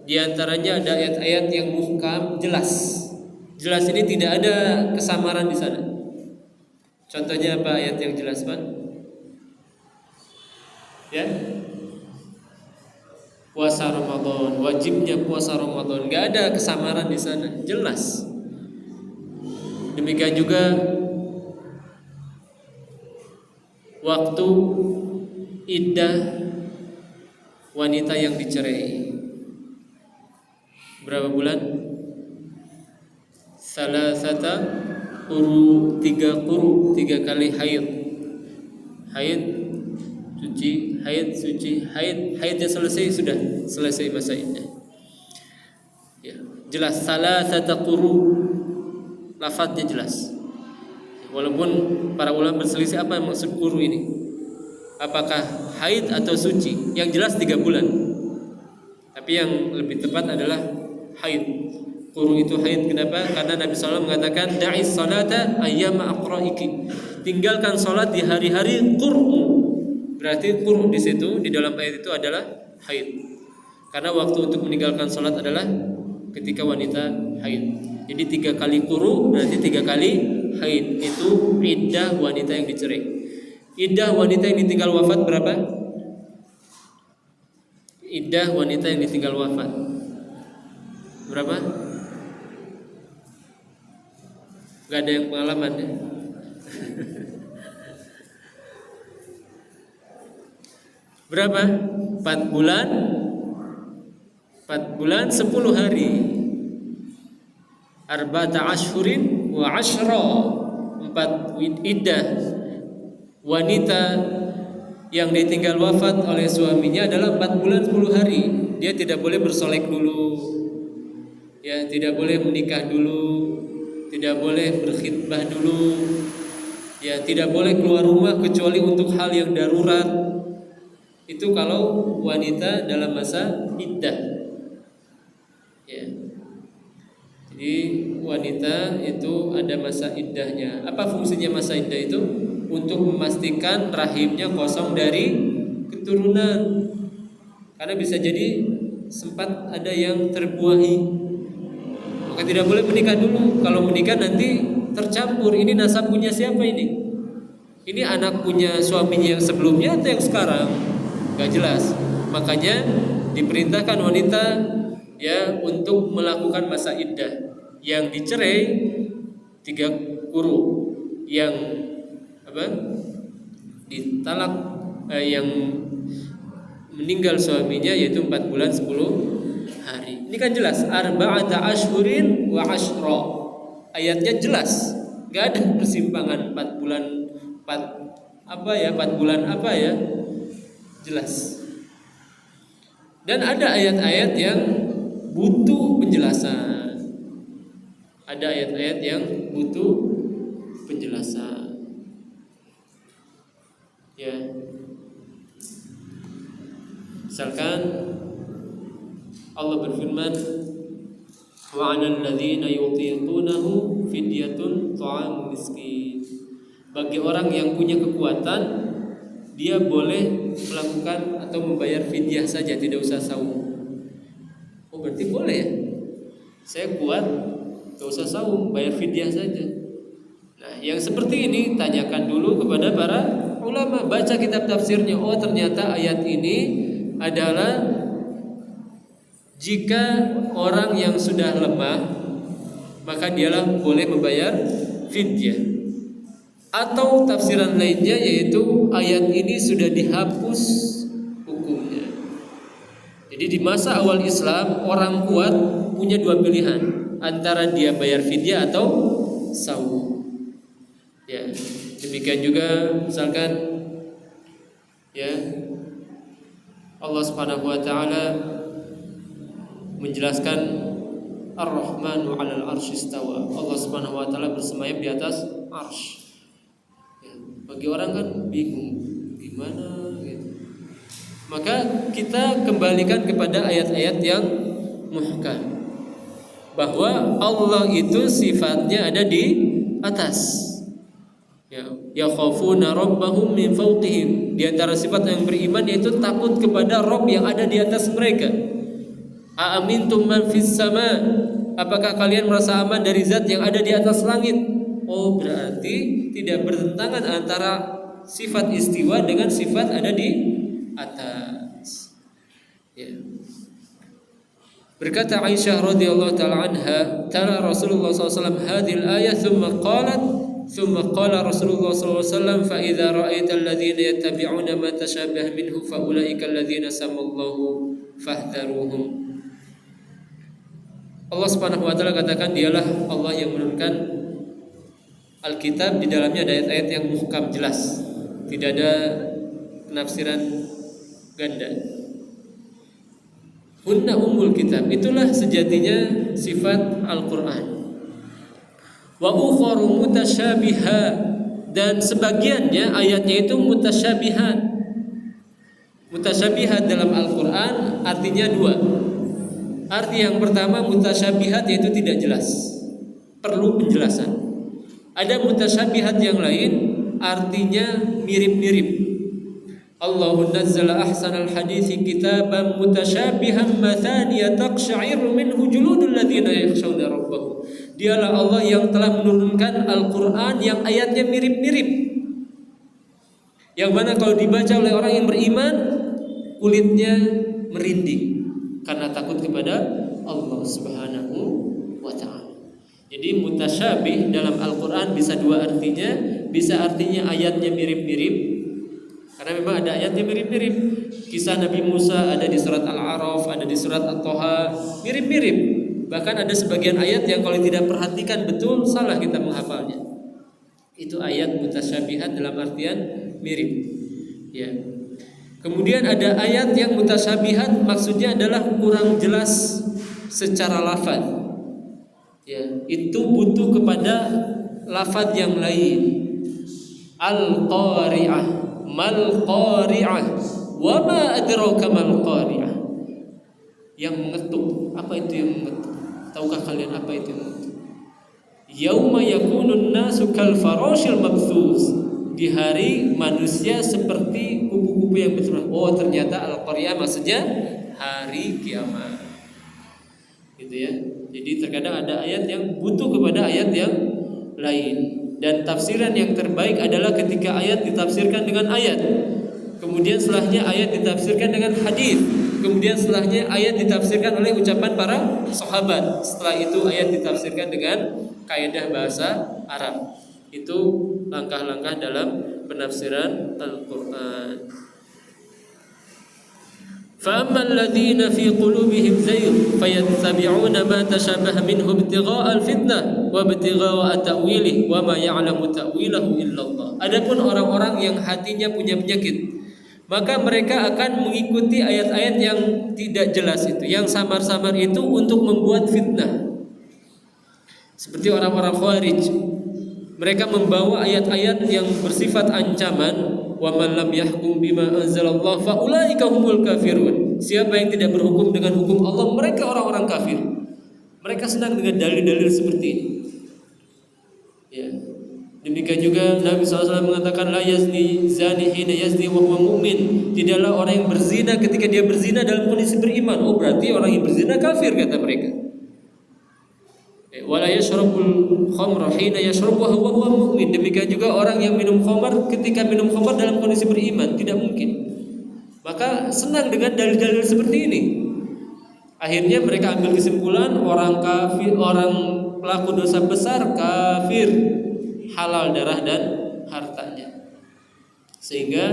di antaranya ada ayat-ayat yang muhkam, jelas. Jelas ini tidak ada kesamaran di sana. Contohnya apa ayat yang jelas, Pak? Ya. Puasa Ramadan, wajibnya puasa Ramadan, enggak ada kesamaran di sana, jelas. Demikian juga waktu iddah wanita yang dicerai. Berapa bulan? Salasata quru, 3 kali haid. Haid, suci, haid, suci, haid. Haidnya selesai, sudah selesai masa iddah. Ya, jelas salasata quru. Lafadznya jelas. Walaupun para ulama berselisih apa yang maksud quru ini. Apakah haid atau suci? Yang jelas 3 bulan. Tapi yang lebih tepat adalah haid. Quru itu haid. Kenapa? Karena Nabi SAW mengatakan da'is salata ayyama aqra'iki. Tinggalkan salat di hari-hari qur'u. Berarti qur'u di situ, di dalam ayat itu adalah haid. Karena waktu untuk meninggalkan salat adalah ketika wanita haid. Jadi 3 kali qur'u berarti 3 kali haid. Itu iddah wanita yang dicerai. Iddah wanita yang ditinggal wafat berapa? Iddah wanita yang ditinggal wafat berapa? Gak ada yang pengalaman ya? Berapa? 4 bulan 4 bulan 10 hari. Arba'ata ashhurin wa 'ashra. 4 iddah wanita yang ditinggal wafat oleh suaminya adalah 4 bulan 10 hari. Dia tidak boleh bersolek dulu, ya, tidak boleh menikah dulu, tidak boleh berkhitbah dulu, ya, tidak boleh keluar rumah kecuali untuk hal yang darurat. Itu kalau wanita dalam masa iddah, ya. Jadi wanita itu ada masa iddahnya. Apa fungsinya masa iddah itu? Untuk memastikan rahimnya kosong dari keturunan. Karena bisa jadi sempat ada yang terbuahi. Maka tidak boleh menikah dulu. Kalau menikah nanti tercampur. Ini nasab punya siapa ini? Ini anak punya suaminya yang sebelumnya atau yang sekarang? Gak jelas. Makanya diperintahkan wanita, ya, untuk melakukan masa iddah. Yang dicerai 3 quru, yang ditalak yang meninggal suaminya yaitu 4 bulan 10 hari. Ini kan jelas arba'ata ashhurin wa 'ashra. Ayatnya jelas, enggak ada persimpangan 4 bulan 4 bulan apa ya? Jelas. Dan ada ayat-ayat yang butuh penjelasan. Ada ayat-ayat yang butuh penjelasan. Ya, misalkan Allah berfirman, wa 'alal ladzina yutiqunahu fidyatun ta'amu miskin. Bagi orang yang punya kekuatan, dia boleh melakukan atau membayar fidyah saja, tidak usah saum. Oh, berarti boleh ya? Saya kuat, tidak usah saum, bayar fidyah saja. Nah, yang seperti ini tanyakan dulu kepada para ulama, baca kitab tafsirnya. Oh, ternyata ayat ini adalah jika orang yang sudah lemah maka dialah boleh membayar fidyah. Atau tafsiran lainnya yaitu ayat ini sudah dihapus hukumnya. Jadi di masa awal Islam orang kuat punya dua pilihan, antara dia bayar fidyah atau saum. Ya, demikian juga misalkan ya Allah Subhanahu wa taala menjelaskan Ar-Rahmanu 'alal 'arsy istawa. Allah Subhanahu wa taala bersemayam di atas arsy. Ya, bagi orang kan bingung gimana gitu. Maka kita kembalikan kepada ayat-ayat yang muhkam bahwa Allah itu sifatnya ada di atas. Ya khafuna rabbahum min fawqihim. Di antara sifat yang beriman yaitu takut kepada Rabb yang ada di atas mereka. Aamintum man fis sama? Apakah kalian merasa aman dari zat yang ada di atas langit? Oh, berarti tidak bertentangan antara sifat istiwa dengan sifat ada di atas. Ya. Berkata Aisyah radhiyallahu taala anha, tala Rasulullah SAW hadhil ayat thumma qala Rasulullah SAW fa idza ra'aita alladhina yattabi'una ma tashabaha minhu fa ulaika alladhina samallahu fahdharuhum. Allah Subhanahu wa taala katakan dialah Allah yang menurunkan Alkitab, di dalamnya ada ayat-ayat yang muhkam jelas, tidak ada penafsiran ganda. Hunna ummul kitab, itulah sejatinya sifat Al-Qur'an. Wa ukharu mutasyabiha, dan sebagiannya ayatnya itu mutasyabihat. Mutasyabihat dalam Al-Qur'an artinya dua. Arti yang pertama mutasyabihat yaitu tidak jelas, perlu penjelasan. Ada mutasyabihat yang lain artinya mirip-mirip. Allahu nazzala ahsanal hadithi kitaban mutasyabihan mathaniya taqsha'iru minhu juludul ladzina yakhshawna rabbahum. Dialah Allah yang telah menurunkan Al-Qur'an yang ayatnya mirip-mirip, yang mana kalau dibaca oleh orang yang beriman kulitnya merinding karena takut kepada Allah Subhanahu wa taala. Jadi mutasyabih dalam Al-Qur'an bisa dua artinya, bisa artinya ayatnya mirip-mirip. Karena memang ada ayatnya mirip-mirip. Kisah Nabi Musa ada di surat Al-A'raf, ada di surat At-Thaha, mirip-mirip. Bahkan ada sebagian ayat yang kalau tidak perhatikan betul salah kita menghafalnya. Itu ayat mutasyabihat dalam artian mirip. Ya. Kemudian ada ayat yang mutasyabihat maksudnya adalah kurang jelas secara lafaz. Ya, itu butuh kepada lafaz yang lain. Al-Qari'ah, mal qari'ah, wa ma adraka mal qari'ah. Yang mengetuk, apa itu yang mengetuk? Tahukah kalian apa itu yang mengetuk? Yauma yakunun nasu kal farashil mabthus. Di hari manusia seperti kupu-kupu yang berterbang. Oh, ternyata al-qari'ah maksudnya hari kiamat. Gitu ya. Jadi terkadang ada ayat yang butuh kepada ayat yang lain. Dan tafsiran yang terbaik adalah ketika ayat ditafsirkan dengan ayat, kemudian setelahnya ayat ditafsirkan dengan hadis, kemudian setelahnya ayat ditafsirkan oleh ucapan para sahabat, setelah itu ayat ditafsirkan dengan kaidah bahasa Arab. Itu langkah-langkah dalam penafsiran Al-Qur'an. فَأَمَّا الَّذِينَ فِي قُلُوبِهِمْ زَيْغٌ فَيَتَّبِعُونَ مَا تَشَابَهَ مِنْهُ ابْتِغَاءَ الْفِتْنَةِ وَابْتِغَاءَ تَأْوِيلِهِ وَمَا يَعْلَمُ تَأْوِيلَهُ إِلَّا اللَّهُ. Adapun orang-orang yang hatinya punya penyakit, maka mereka akan mengikuti ayat-ayat yang tidak jelas itu, yang samar-samar itu untuk membuat fitnah. Seperti orang-orang Khawarij, mereka membawa ayat-ayat yang bersifat ancaman. Wa man lam yahkum bima anzalallahu fa ulaika humul kafirun. Siapa yang tidak berhukum dengan hukum Allah, mereka orang-orang kafir. Mereka senang dengan dalil-dalil seperti ini. Ya. Demikian juga Nabi SAW mengatakan la yazni zani hina yazni wa huwa mu'min. Tidaklah orang yang berzina ketika dia berzina dalam kondisi beriman. Oh, berarti orang yang berzina kafir, kata mereka. Wala yashrabul khamra hina yashrabuha wa huwa mu'min. Demikian juga orang yang minum khamar ketika minum khamar dalam kondisi beriman, tidak mungkin. Maka senang dengan dalil-dalil seperti ini. Akhirnya mereka ambil kesimpulan orang kafir, orang pelaku dosa besar kafir, halal darah dan hartanya. Sehingga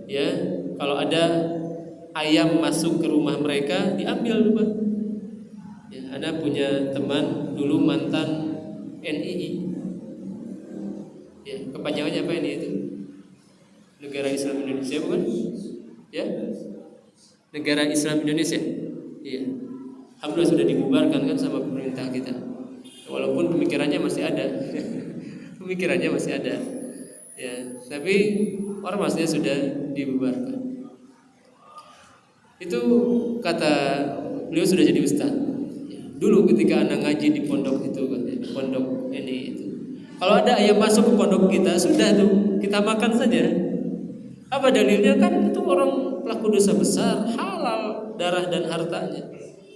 ya kalau ada ayam masuk ke rumah mereka diambil Pak. Ya, Anda punya teman dulu mantan NII. Ya, kepanjangannya apa ini itu? Negara Islam Indonesia bukan? Ya. Negara Islam Indonesia. Iya. Alhamdulillah sudah dibubarkan kan sama pemerintah kita. Walaupun pemikirannya masih ada. Pemikirannya masih ada. Ya, tapi ormasnya sudah dibubarkan. Itu kata beliau sudah jadi ustaz. Dulu ketika anak ngaji di pondok itu kan, di pondok ini itu. Kalau ada ayam masuk ke pondok kita, sudah tuh kita makan saja. Apa dalilnya kan itu orang pelaku dosa besar, halal darah dan hartanya.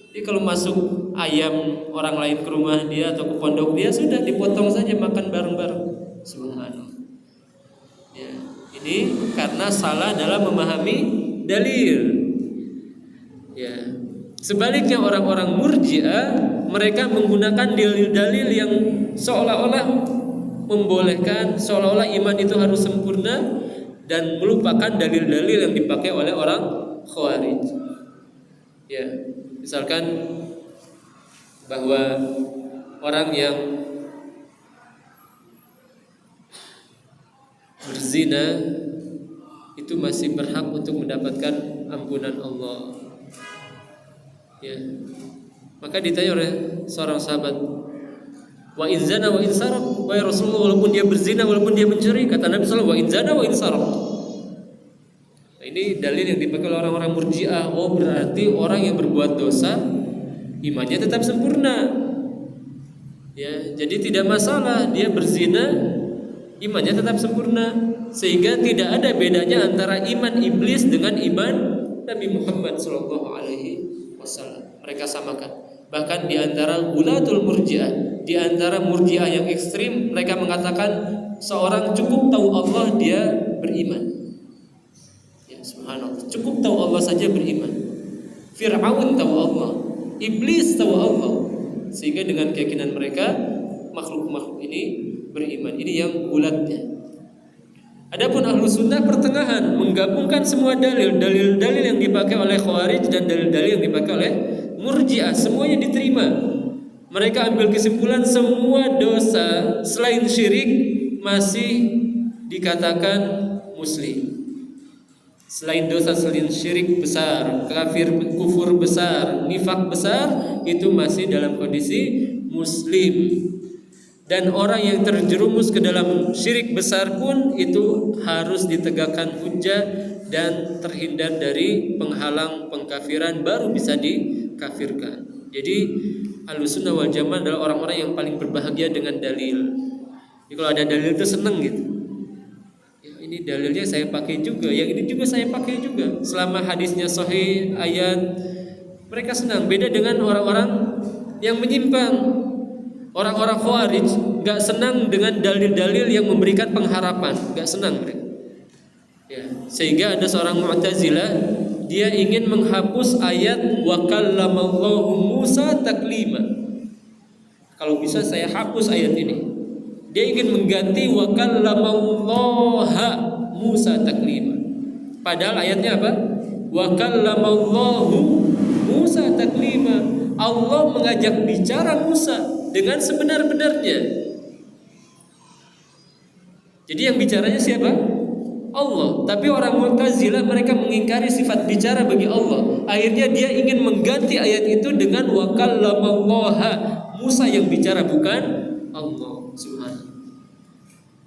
Jadi kalau masuk ayam orang lain ke rumah dia atau ke pondok dia, sudah dipotong saja makan bareng-bareng. Subhanallah. Ya, ini karena salah dalam memahami dalil. Ya. Sebaliknya orang-orang Murji'ah, mereka menggunakan dalil-dalil yang seolah-olah membolehkan, seolah-olah iman itu harus sempurna dan melupakan dalil-dalil yang dipakai oleh orang Khawarij. Ya, misalkan bahwa orang yang berzina itu masih berhak untuk mendapatkan ampunan Allah. Ya. Maka ditanya oleh seorang sahabat, wa in zana wa in saraq, wahai Rasulullah, walaupun dia berzina, walaupun dia mencuri, kata Nabi sallallahu alaihi wasallam, wa in zana wa in saraq. Nah, ini dalil yang dipakai oleh orang-orang Murji'ah. Oh, berarti orang yang berbuat dosa imannya tetap sempurna. Ya, jadi tidak masalah dia berzina, imannya tetap sempurna, sehingga tidak ada bedanya antara iman iblis dengan iman Nabi Muhammad sallallahu alaihi wasallam. Mereka samakan. Bahkan di antara gulatul Murji'ah, di antara Murji'ah yang ekstrim, mereka mengatakan seorang cukup tahu Allah dia beriman. Ya, subhanallah. Cukup tahu Allah saja beriman. Fir'aun tahu Allah, iblis tahu Allah, sehingga dengan keyakinan mereka makhluk-makhluk ini beriman. Ini yang gulatnya. Adapun ahlu sunnah pertengahan, menggabungkan semua dalil yang dipakai oleh Khawarij dan dalil-dalil yang dipakai oleh Murji'ah, semuanya diterima. Mereka ambil kesimpulan semua dosa selain syirik masih dikatakan muslim. Selain dosa selain syirik besar, kafir, kufur besar, nifak besar, itu masih dalam kondisi muslim. Dan orang yang terjerumus ke dalam syirik besar pun itu harus ditegakkan hujjah dan terhindar dari penghalang pengkafiran, baru bisa dikafirkan. Jadi Ahlussunnah wal Jamaah adalah orang-orang yang paling berbahagia dengan dalil. Jadi kalau ada dalil itu seneng gitu. Ya, ini dalilnya saya pakai juga, yang ini juga saya pakai juga. Selama hadisnya sahih, ayat, mereka senang. Beda dengan orang-orang yang menyimpang. Orang-orang Khawarij gak senang dengan dalil-dalil yang memberikan pengharapan, gak senang mereka. Ya, sehingga ada seorang Mu'tazilah, dia ingin menghapus ayat wa kallamallahu Musa taklima. Kalau bisa saya hapus ayat ini. Dia ingin mengganti wa kallamallaha Musa taklima. Padahal ayatnya apa? Wa kallamallahu Musa taklima. Allah mengajak bicara Musa dengan sebenar-benarnya. Jadi yang bicaranya siapa? Allah. Tapi orang Mu'tazilah mereka mengingkari sifat bicara bagi Allah. Akhirnya dia ingin mengganti ayat itu dengan wa kallamallaha Musa yang bicara, bukan Allah subhanahu.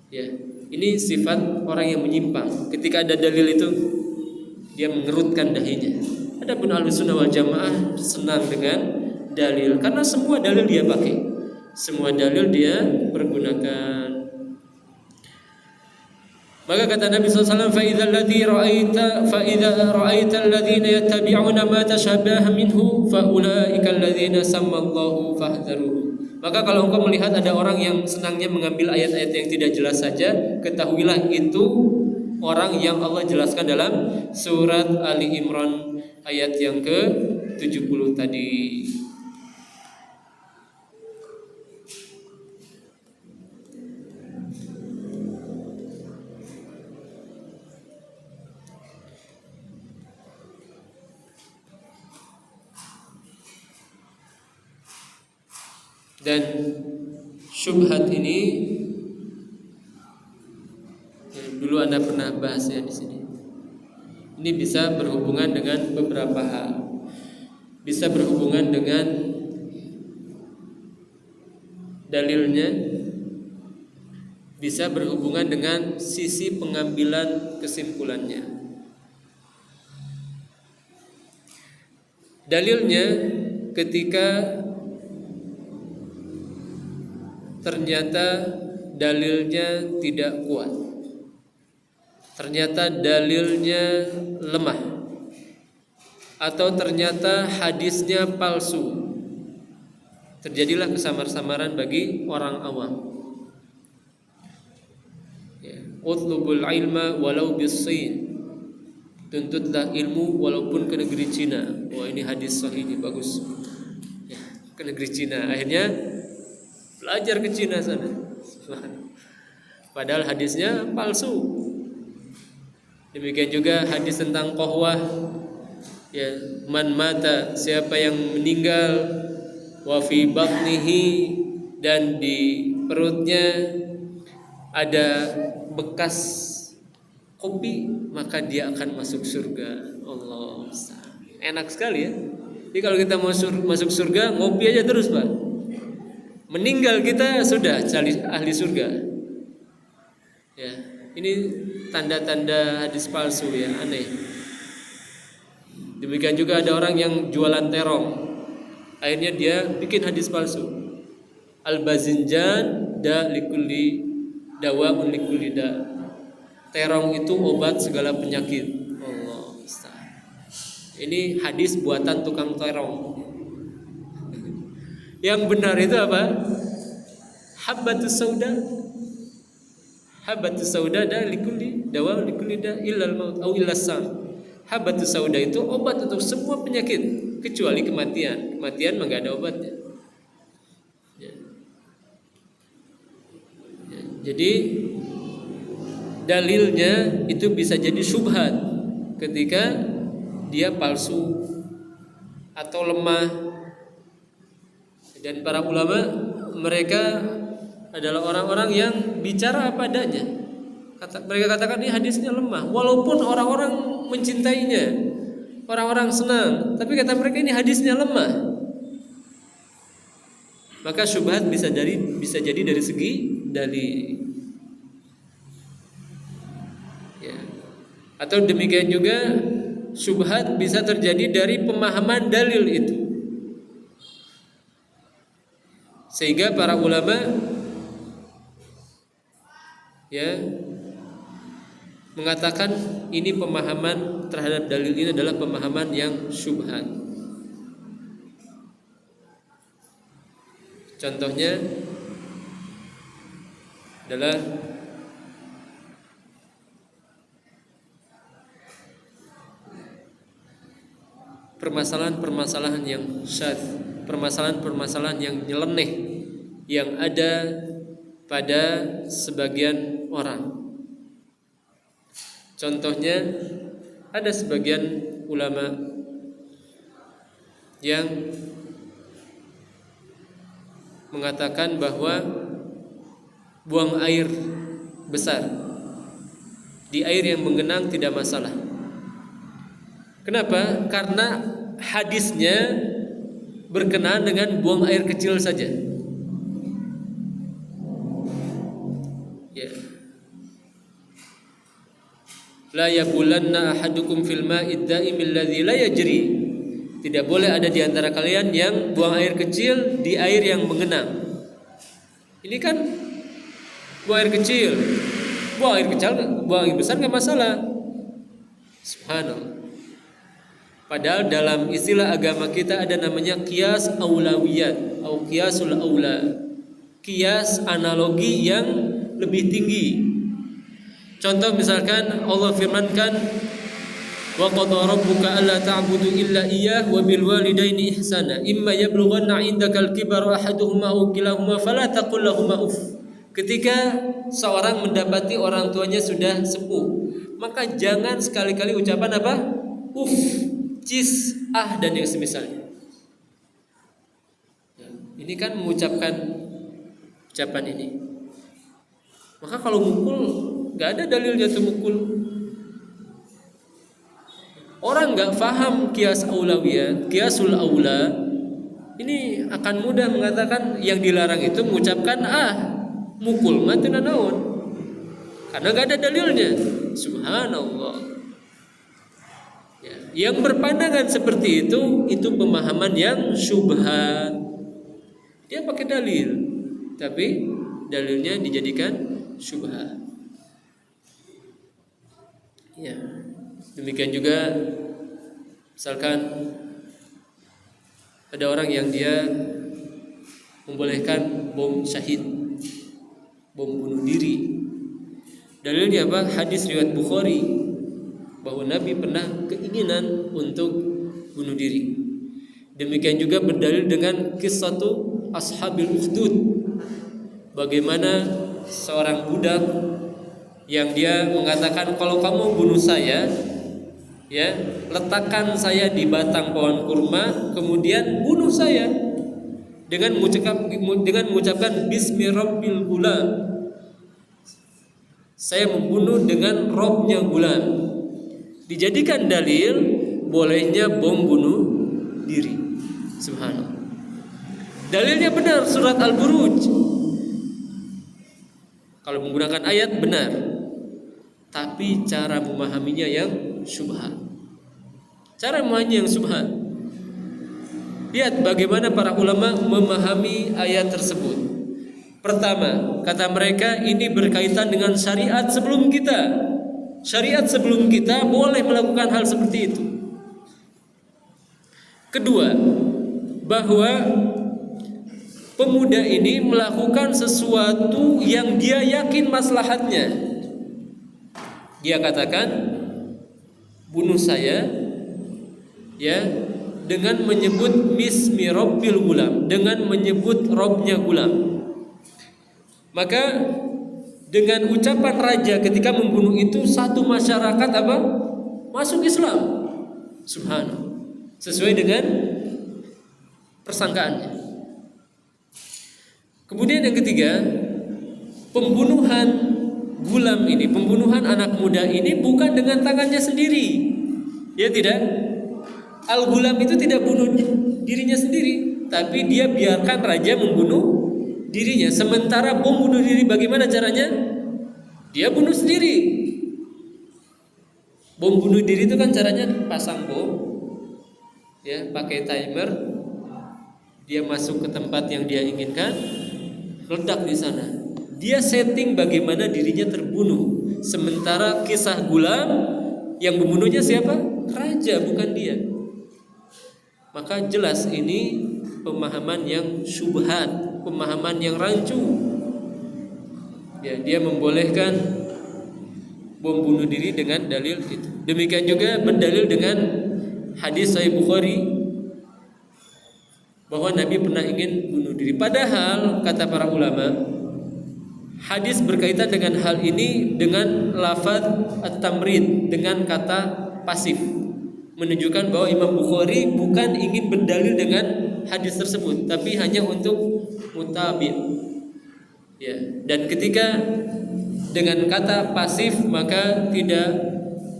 Ya, ini sifat orang yang menyimpang. Ketika ada dalil itu dia mengerutkan dahinya. Adapun Ahlussunnah wal Jamaah senang dengan dalil, karena semua dalil dia pakai, semua dalil dia pergunakan. Maka kata Nabi SAW, fa idza ra'aita alladziina yattabi'una ma tashabaha minhu fa ulaika alladziina sammallahu fahdharuhum Maka kalau engkau melihat ada orang yang senangnya mengambil ayat-ayat yang tidak jelas saja, ketahuilah itu orang yang Allah jelaskan dalam surat Ali Imran ayat yang ke-70 tadi. Dan syubhat ini dulu Anda pernah bahas ya di sini. Ini bisa berhubungan dengan beberapa hal. Bisa berhubungan dengan dalilnya, bisa berhubungan dengan sisi pengambilan kesimpulannya. Dalilnya ketika ternyata dalilnya tidak kuat, ternyata dalilnya lemah, atau ternyata hadisnya palsu, terjadilah kesamar-samaran bagi orang awam. Utlubul ilma walau bis-Sin, tuntutlah ilmu walaupun ke negeri Cina. Wah, ini hadis sahih ini bagus ya, ke negeri Cina. Akhirnya belajar ke Cina sana, padahal hadisnya palsu. Demikian juga hadis tentang qahwah, ya, man mata, siapa yang meninggal, wa fi batnihi, dan di perutnya ada bekas kopi, maka dia akan masuk surga. Allah, enak sekali ya. Jadi kalau kita mau masuk surga, ngopi aja terus, Pak. Meninggal kita sudah ahli surga. Ya, ini tanda-tanda hadis palsu ya, aneh. Demikian juga ada orang yang jualan terong, akhirnya dia bikin hadis palsu. Al-bazinjan da likulli dawaun likulli da. Terong itu obat segala penyakit. Allah, ini hadis buatan tukang terong. Yang benar itu apa? Habbatus sauda. Habbatus sauda da likulli dawa likulli da illal maut au illas sam. Habbatus sauda itu obat untuk semua penyakit kecuali kematian. Kematian mah enggak ada obatnya. Ya. Ya. Jadi dalilnya itu bisa jadi syubhat ketika dia palsu atau lemah. Dan para ulama mereka adalah orang-orang yang bicara apa adanya. Mereka katakan ini hadisnya lemah, walaupun orang-orang mencintainya, orang-orang senang, tapi kata mereka ini hadisnya lemah. Maka syubhat bisa jadi dari segi dalil. Ya. Atau demikian juga syubhat bisa terjadi dari pemahaman dalil itu. Sehingga para ulama ya mengatakan ini pemahaman terhadap dalil ini adalah pemahaman yang syubhat. Contohnya adalah permasalahan-permasalahan yang syadz, permasalahan-permasalahan yang nyeleneh yang ada pada sebagian orang. Contohnya ada sebagian ulama yang mengatakan bahwa buang air besar di air yang menggenang tidak masalah. Kenapa? Karena hadisnya berkenaan dengan buang air kecil saja. Ya. La yabulanna ahadukum fil ma'id da'imil ladzi la yajri. Tidak boleh ada di antara kalian yang buang air kecil di air yang mengenang. Ini kan buang air kecil. Buang air besar enggak masalah. Subhanallah. Padahal dalam istilah agama kita ada namanya qiyas aulawiyat atau qiyasul aula. Qiyas analogi yang lebih tinggi. Contoh misalkan Allah firmankan wa qadara rabbuka alla ta'budu illa iyyah wa bil walidaini ihsana imma yablughanna 'indakal kibara ahaduhuma aw kilahuma fala taqul lahumu uff. Ketika seorang mendapati orang tuanya sudah sepuh, maka jangan sekali-kali ucapan apa? Uff, cis, ah dan yang semisalnya. Ini kan mengucapkan ucapan ini. Maka kalau mukul nggak ada dalilnya tuh mukul. Orang nggak paham qiyas aulawiyah, qiyasul aula, ini akan mudah mengatakan yang dilarang itu mengucapkan mukul mati naon. Karena nggak ada dalilnya. Subhanallah. Ya, yang berpandangan seperti itu pemahaman yang syubhat. Dia pakai dalil, tapi dalilnya dijadikan syubhat. Ya. Demikian juga misalkan ada orang yang dia membolehkan bom syahid, bom bunuh diri. Dalilnya apa? Hadis riwayat Bukhari bahwa Nabi pernah keinginan untuk bunuh diri. Demikian juga berdalil dengan kisah ashabil ukhdud, bagaimana seorang budak yang dia mengatakan kalau kamu bunuh saya, ya, letakkan saya di batang pohon kurma, kemudian bunuh saya dengan mengucapkan bismi rabbil gulam. Saya membunuh dengan Robnya gulam. Dijadikan dalil bolehnya bom bunuh diri. Subhanallah. Dalilnya benar, surat Al-Buruj. Kalau menggunakan ayat benar, tapi cara memahaminya yang syubhat. Cara memahaminya yang syubhat. Lihat bagaimana para ulama memahami ayat tersebut. Pertama, kata mereka ini berkaitan dengan syariat sebelum kita. Syariat sebelum kita boleh melakukan hal seperti itu. Kedua, bahwa pemuda ini melakukan sesuatu yang dia yakin maslahatnya. Dia katakan, bunuh saya, ya, dengan menyebut bismi rabbil gulam, dengan menyebut Robnya gulam. Maka dengan ucapan raja ketika membunuh itu, satu masyarakat apa? Masuk Islam. Subhanallah. Sesuai dengan persangkaannya. Kemudian yang ketiga, pembunuhan gulam ini, pembunuhan anak muda ini bukan dengan tangannya sendiri. Ya tidak? Al-gulam itu tidak bunuh dirinya sendiri, tapi dia biarkan raja membunuh dirinya. Sementara bom bunuh diri bagaimana caranya? Dia bunuh sendiri. Bom bunuh diri itu kan caranya pasang bom, ya, pakai timer, dia masuk ke tempat yang dia inginkan, ledak di sana. Dia setting bagaimana dirinya terbunuh. Sementara kisah gulam yang membunuhnya siapa? Raja, bukan dia. Maka jelas ini pemahaman yang syubhat, pemahaman yang rancu. Ya, dia membolehkan bom bunuh diri dengan dalil itu. Demikian juga berdalil dengan hadis Sahih Bukhari bahwa Nabi pernah ingin bunuh diri. Padahal kata para ulama, hadis berkaitan dengan hal ini dengan lafaz at-tamrid, dengan kata pasif, menunjukkan bahwa Imam Bukhari bukan ingin berdalil dengan hadis tersebut, tapi hanya untuk mutabi'. Ya, dan ketika dengan kata pasif maka tidak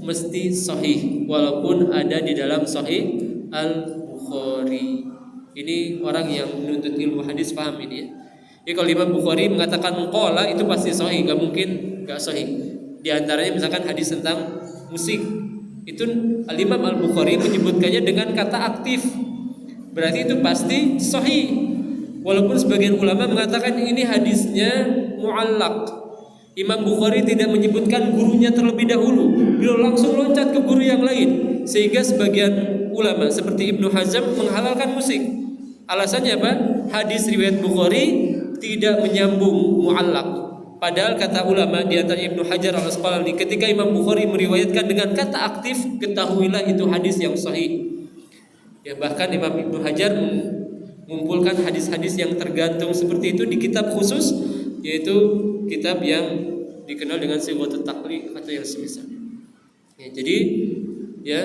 mesti sahih, walaupun ada di dalam Sahih Al-Bukhari. Ini orang yang menuntut ilmu hadis paham ini ya. Jadi kalau Imam Bukhari mengatakan qala itu pasti sahih, gak mungkin gak sahih. Di antaranya misalkan hadis tentang musik, itu Al-Imam Al-Bukhari menyebutkannya dengan kata aktif, berarti itu pasti sahih. Walaupun sebagian ulama mengatakan ini hadisnya mu'allaq. Imam Bukhari tidak menyebutkan gurunya terlebih dahulu, beliau langsung loncat ke guru yang lain. sehingga sebagian ulama seperti Ibnu Hazm menghalalkan musik. Alasannya apa? Hadis riwayat Bukhari tidak menyambung, mu'allaq. Padahal kata ulama di antara Ibnu Hajar Al-Asqalani, ketika Imam Bukhari meriwayatkan dengan kata aktif, ketahuilah itu hadis yang sahih. Ya, bahkan Imam Ibnu Hajar mengumpulkan hadis-hadis yang tergantung seperti itu di kitab khusus, yaitu kitab yang dikenal dengan Sighatut Taqlid atau yang semisal. Ya, jadi ya,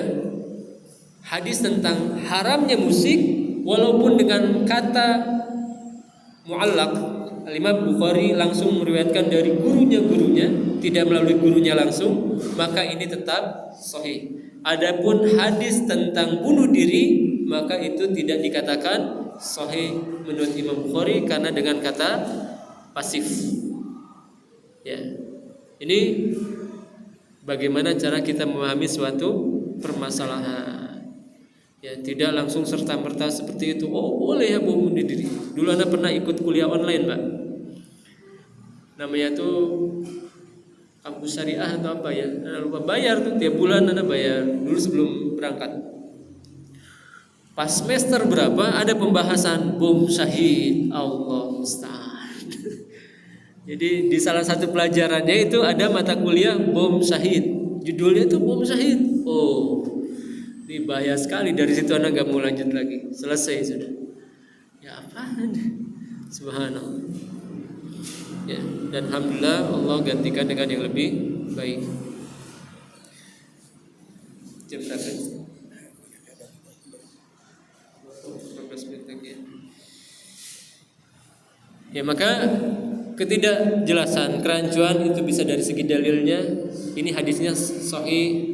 hadis tentang haramnya musik walaupun dengan kata mu'allaq, Imam Bukhari langsung meriwayatkan dari gurunya, tidak melalui gurunya langsung, maka ini tetap sahih. Adapun hadis tentang bunuh diri, maka itu tidak dikatakan sahih menurut Imam Bukhari karena dengan kata pasif. Ya. Ini bagaimana cara kita memahami suatu permasalahan. Ya, tidak langsung serta-merta seperti itu. Oh, boleh ya bunuh diri. Dulu Anda pernah ikut kuliah online, Pak. Namanya tuh kampus syariah atau apa ya? Anda lupa, bayar tuh tiap bulan Anda bayar dulu sebelum berangkat. Pas semester berapa ada pembahasan bom syahid. Allah musta'an. Jadi di salah satu pelajarannya itu ada mata kuliah bom syahid. Judulnya itu bom syahid. Oh, ini bahaya sekali. Dari situ Anda gak mau lanjut lagi. Selesai sudah. Ya apaan? Subhanallah. Ya, dan alhamdulillah Allah gantikan dengan yang lebih baik. Jam berapa? 15 menit lagi. Ya, maka ketidakjelasan, kerancuan itu bisa dari segi dalilnya. Ini hadisnya sahih,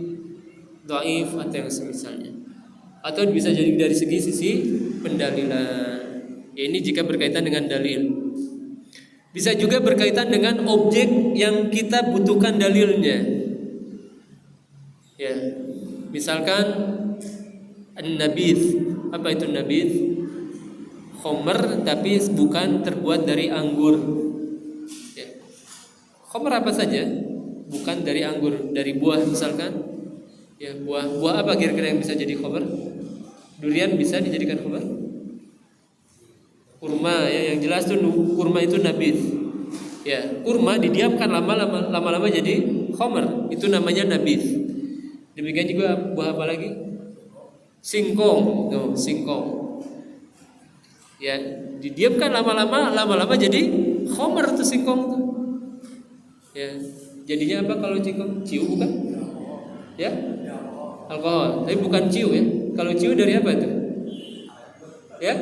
dhaif atau yang semisalnya. Atau bisa jadi dari sisi pendalilan. Ya, ini jika berkaitan dengan dalil. Bisa juga berkaitan dengan objek yang kita butuhkan dalilnya. Ya, misalkan an-nabidh. Apa itu nabidh? Khomer tapi bukan terbuat dari anggur. Ya. Khomer apa saja? Bukan dari anggur, dari buah misalkan. Ya, buah apa kira-kira yang bisa jadi khomer? Durian bisa dijadikan khomer? Kurma, ya, yang jelas tuh kurma itu nabidh. Ya, kurma didiamkan lama-lama jadi khomer, itu namanya nabidh. Demikian juga buah apa lagi? Singkong, singkong. Ya, didiamkan lama-lama jadi khomer tuh singkong tuh. Ya, jadinya apa kalau singkong? Ciu bukan? Ya, alkohol. Tapi bukan ciu ya. Kalau ciu dari apa itu? Ya,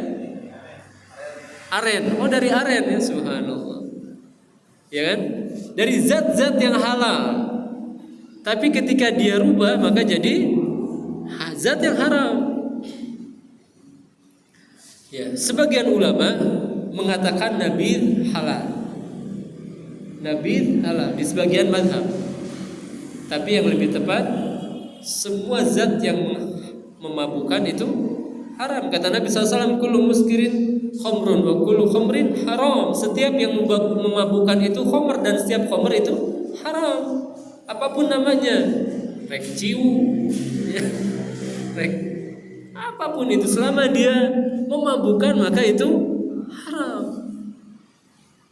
aren. Oh, dari aren ya, subhanallah. Ya kan? Dari zat-zat yang halal. Tapi ketika dia rubah maka jadi zat yang haram. Ya, sebagian ulama mengatakan nabidh halal. Nabidh halal di sebagian mazhab. Tapi yang lebih tepat, semua zat yang memabukkan itu haram. Kata Nabi SAW, kullu muskirin khamrun wa kullu khamrin haram. Setiap yang memabukkan itu khamr dan setiap khamr itu haram. Apapun namanya, rek ciu, rek apapun itu, selama dia memabukkan maka itu haram.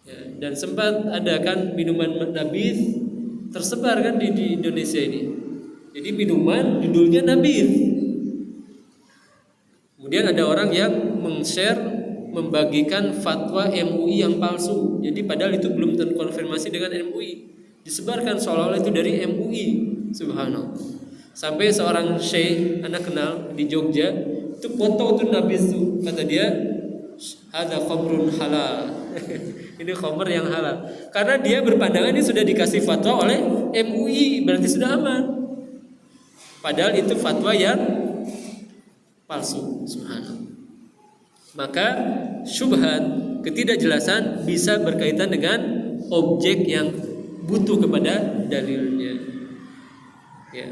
Ya, dan sempat ada kan minuman nabidh tersebar kan di Indonesia ini. Jadi minuman judulnya nabidh. Kemudian ada orang yang membagikan fatwa MUI yang palsu. Jadi padahal itu belum terkonfirmasi dengan MUI. Disebarkan seolah-olah itu dari MUI. Subhanallah. Sampai seorang syekh anak kenal di Jogja itu foto itu nabidh itu. Kata dia, "Hadza khamrun halal." Ini khamr yang halal. Karena dia berpandangan ini sudah dikasih fatwa oleh MUI, berarti sudah aman. Padahal itu fatwa yang palsu. Subhanallah. Maka syubhat, ketidakjelasan bisa berkaitan dengan objek yang butuh kepada dalilnya. Ya.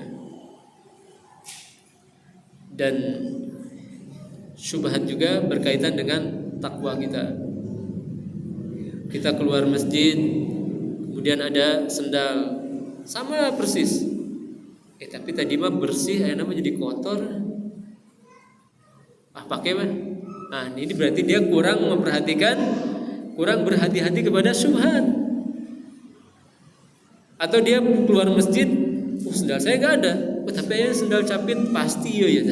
Dan syubhat juga berkaitan dengan takwa kita. Kita keluar masjid, kemudian ada sendal, sama persis. Tapi tadi mah bersih, akhirnya mah jadi kotor. Pakai mah. Nah, ini berarti dia kurang berhati-hati kepada syubhat. Atau dia keluar masjid, sendal saya nggak ada, tapi ya sendal capit pasti ya,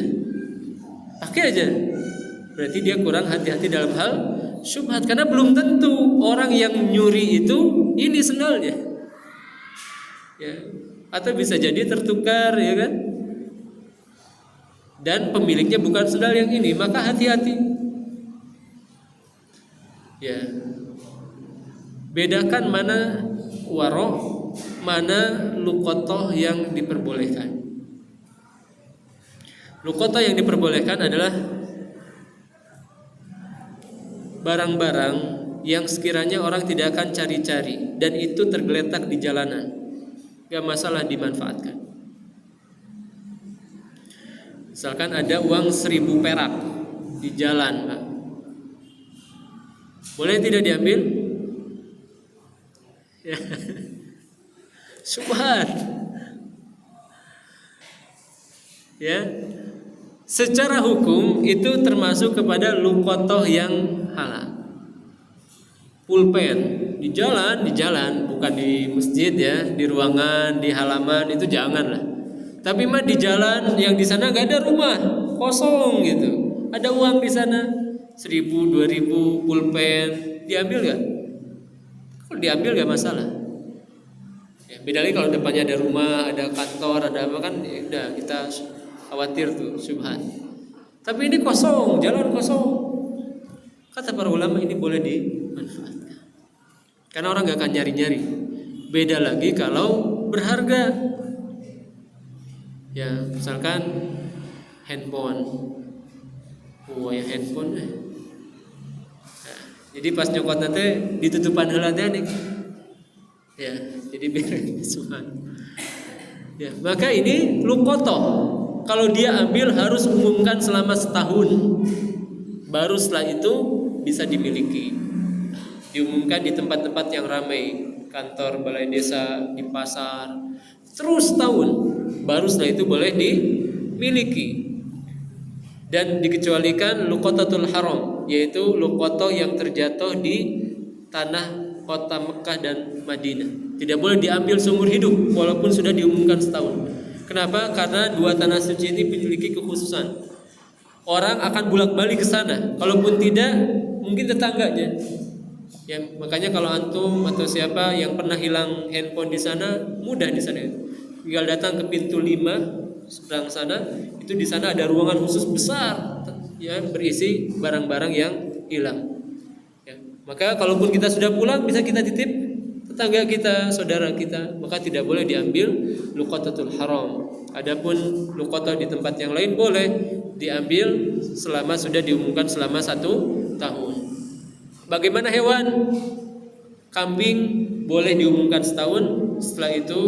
pakai aja. Berarti dia kurang hati-hati dalam hal syubhat, karena belum tentu orang yang nyuri itu ini sendalnya, ya. Atau bisa jadi tertukar, ya kan? Dan pemiliknya bukan sendal yang ini, maka hati-hati. Ya, bedakan mana waro, mana luqatah yang diperbolehkan. Luqatah yang diperbolehkan adalah barang-barang yang sekiranya orang tidak akan cari-cari dan itu tergeletak di jalanan, gak masalah dimanfaatkan. Misalkan ada uang 1.000 perak di jalan, Pak. Boleh tidak diambil? Ya. Subhan. Ya. Secara hukum itu termasuk kepada luqatah yang halal. Pulpen di jalan, bukan di masjid ya, di ruangan, di halaman itu janganlah. Tapi mah di jalan yang di sana gak ada rumah, kosong gitu. Ada uang di sana 1.000, 2.000 pulpen, diambil gak? Kalau diambil gak masalah. Ya, beda lagi kalau depannya ada rumah, ada kantor, ada apa kan, ya udah kita khawatir tuh syubhat. Tapi ini kosong, jalan kosong. Kata para ulama ini boleh dimanfaatkan. Karena orang gak akan nyari-nyari. Beda lagi kalau berharga. Ya, misalkan handphone. Ya handphone. Nah, jadi pas nyokot nanti ditutupan heula teh nih. Ya, jadi biar suhan. Ya, maka ini luqatah. Kalau dia ambil harus umumkan selama setahun. Baru setelah itu bisa dimiliki. Diumumkan di tempat-tempat yang ramai, kantor balai desa, di pasar, terus setahun. Baru setelah itu boleh dimiliki. Dan dikecualikan luqatatul haram, yaitu luqatah yang terjatuh di tanah kota Mekah dan Madinah. Tidak boleh diambil seumur hidup walaupun sudah diumumkan setahun. Kenapa? Karena dua tanah suci ini memiliki kekhususan. Orang akan bolak-balik ke sana. Kalaupun tidak, mungkin tetangganya. Ya, makanya kalau antum atau siapa yang pernah hilang handphone di sana, mudah di sana. Tinggal datang ke pintu 5 seberang sana, itu di sana ada ruangan khusus besar, ya, berisi barang-barang yang hilang. Ya, maka kalaupun kita sudah pulang, bisa kita titip tetangga kita, saudara kita, maka tidak boleh diambil luqatatul haram. Adapun luqatah di tempat yang lain boleh diambil selama sudah diumumkan selama 1 tahun. Bagaimana hewan? Kambing boleh diumumkan setahun, setelah itu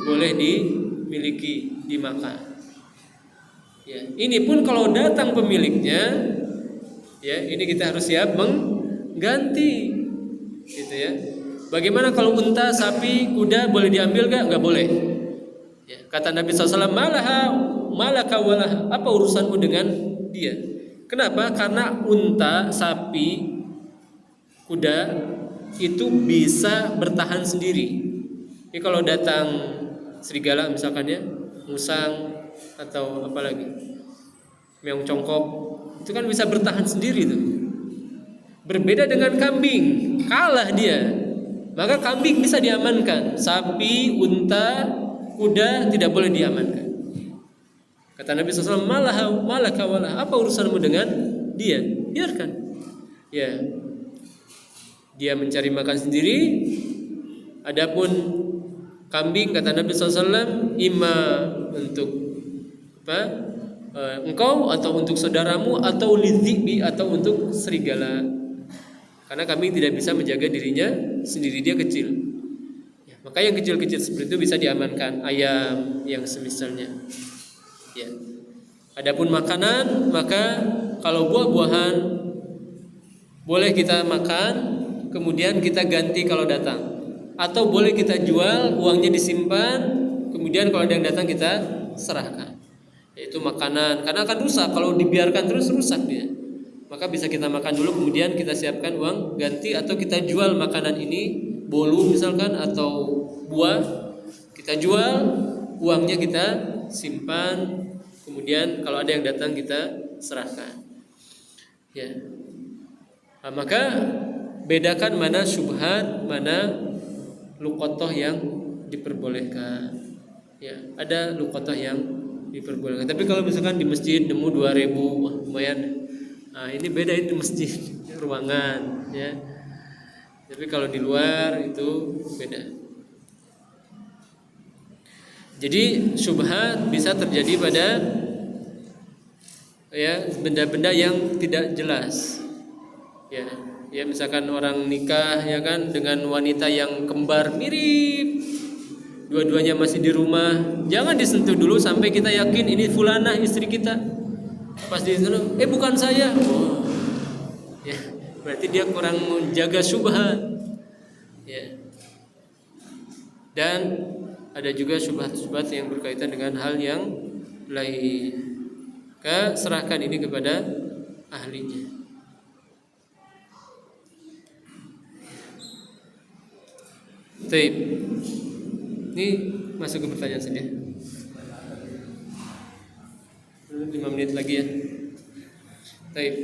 boleh dimiliki, dimakan. Ya, ini pun kalau datang pemiliknya, ya, ini kita harus siap mengganti, gitu ya. Bagaimana kalau unta, sapi, kuda boleh diambil gak? Gak boleh. Ya, kata Nabi SAW, malaka walah, apa urusanmu dengan dia? Kenapa? Karena unta, sapi, kuda itu bisa bertahan sendiri. Jadi kalau datang serigala misalkan ya, musang atau apa lagi, meong congkok, itu kan bisa bertahan sendiri tuh. Berbeda dengan kambing, kalah dia. Maka kambing bisa diamankan, sapi, unta, kuda tidak boleh diamankan. Kata Nabi SAW, malaka walah, apa urusanmu dengan dia? Biarkan. Ya, dia mencari makan sendiri. Adapun kambing, kata Nabi SAW, ima untuk apa? Engkau atau untuk saudaramu, atau lidhibi, atau untuk serigala. Karena kambing tidak bisa menjaga dirinya sendiri, dia kecil. Ya, maka yang kecil-kecil seperti itu bisa diamankan, ayam yang semisalnya. Ya. Adapun makanan, maka kalau buah-buahan boleh kita makan, kemudian kita ganti kalau datang. Atau boleh kita jual, uangnya disimpan, kemudian kalau ada yang datang kita serahkan. Yaitu makanan, karena akan rusak kalau dibiarkan terus, rusak dia. Maka bisa kita makan dulu, kemudian kita siapkan uang ganti, atau kita jual makanan ini, bolu misalkan atau buah, kita jual, uangnya kita simpan, kemudian kalau ada yang datang kita serahkan. Ya. Nah, maka bedakan mana syubhat, mana luqathah yang diperbolehkan. Ya, ada luqathah yang diperbolehkan. Tapi kalau misalkan di masjid nemu 2.000, wah, lumayan. Nah, ini beda, itu masjid, ruangan, ya. Tapi kalau di luar itu beda. Jadi syubhat bisa terjadi pada ya benda-benda yang tidak jelas. Ya misalkan orang nikah ya kan dengan wanita yang kembar mirip, dua-duanya masih di rumah, jangan disentuh dulu sampai kita yakin ini fulanah istri kita. Pas disentuh, bukan saya. Oh. Ya, berarti dia kurang menjaga syubhat. Ya. Dan ada juga syubhat-syubhat yang berkaitan dengan hal yang lain. Serahkan ini kepada ahlinya. Baik. Ini masuk ke pertanyaan saja. 5 menit lagi ya. Baik.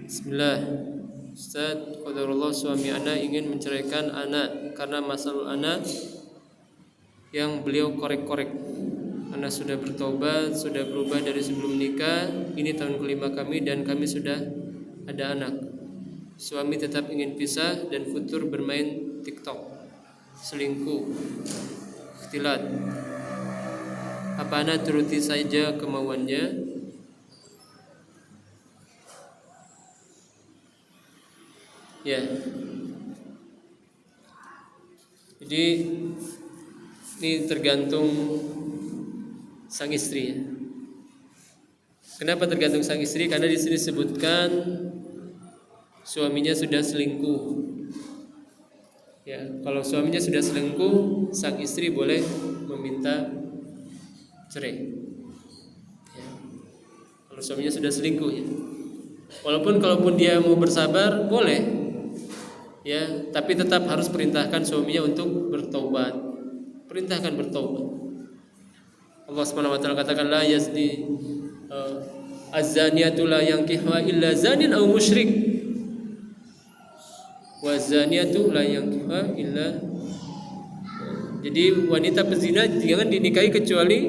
Bismillah. Ustaz, qadarullah suami ana ingin menceraikan ana karena masalah ana yang beliau korek-korek. Ana sudah bertobat, sudah berubah dari sebelum nikah. Ini tahun kelima kami dan kami sudah ada anak. Suami tetap ingin pisah dan futur bermain TikTok, selingkuh, ikhtilat. Apa ana turuti saja kemauannya? Ya. Jadi ini tergantung sang istri ya. Kenapa tergantung sang istri? Karena di sini disebutkan suaminya sudah selingkuh. Ya, kalau suaminya sudah selingkuh, sang istri boleh meminta cerai. Ya. Kalau suaminya sudah selingkuh ya. Kalaupun dia mau bersabar boleh. Ya, tapi tetap harus perintahkan suaminya untuk bertaubat. Perintahkan bertaubat. Allah Subhanahu wa taala katakan la yazni az-zaniyatu la yankihuha illa zanin aw musyrik. Wa zaniyatu la yankihuha illa. Jadi wanita pezina jangan dinikahi kecuali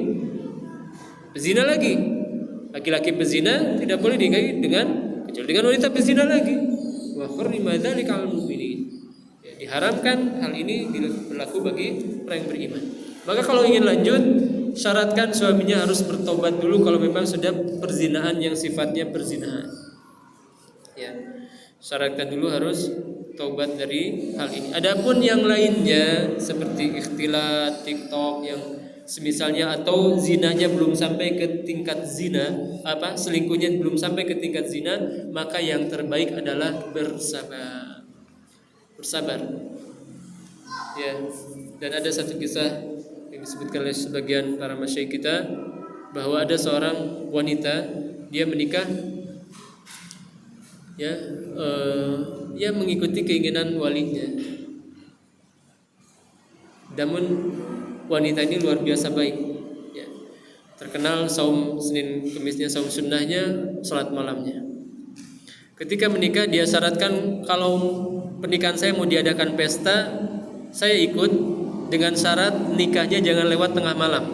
pezina lagi. Laki-laki pezina tidak boleh dinikahi kecuali dengan wanita pezina lagi. Wa hurrima dzalika 'alal mu'minin. Ya, diharamkan hal ini berlaku bagi orang yang beriman. Maka kalau ingin lanjut, syaratkan suaminya harus bertobat dulu kalau memang sudah perzinaan yang sifatnya perzinahan. Ya. Syaratkan dulu harus taubat dari hal ini. Adapun yang lainnya seperti ikhtilat, TikTok yang semisalnya atau zinanya belum sampai ke tingkat zina, selingkuhnya belum sampai ke tingkat zina, maka yang terbaik adalah bersabar. Bersabar. Ya. Dan ada satu kisah yang disebutkan oleh sebagian para masyayikh kita bahwa ada seorang wanita dia menikah ya mengikuti keinginan walinya. Namun wanita ini luar biasa baik ya. Terkenal saum Senin Kemisnya, saum sunnahnya, salat malamnya. Ketika menikah dia syaratkan kalau pernikahan saya mau diadakan pesta, saya ikut dengan syarat nikahnya jangan lewat tengah malam.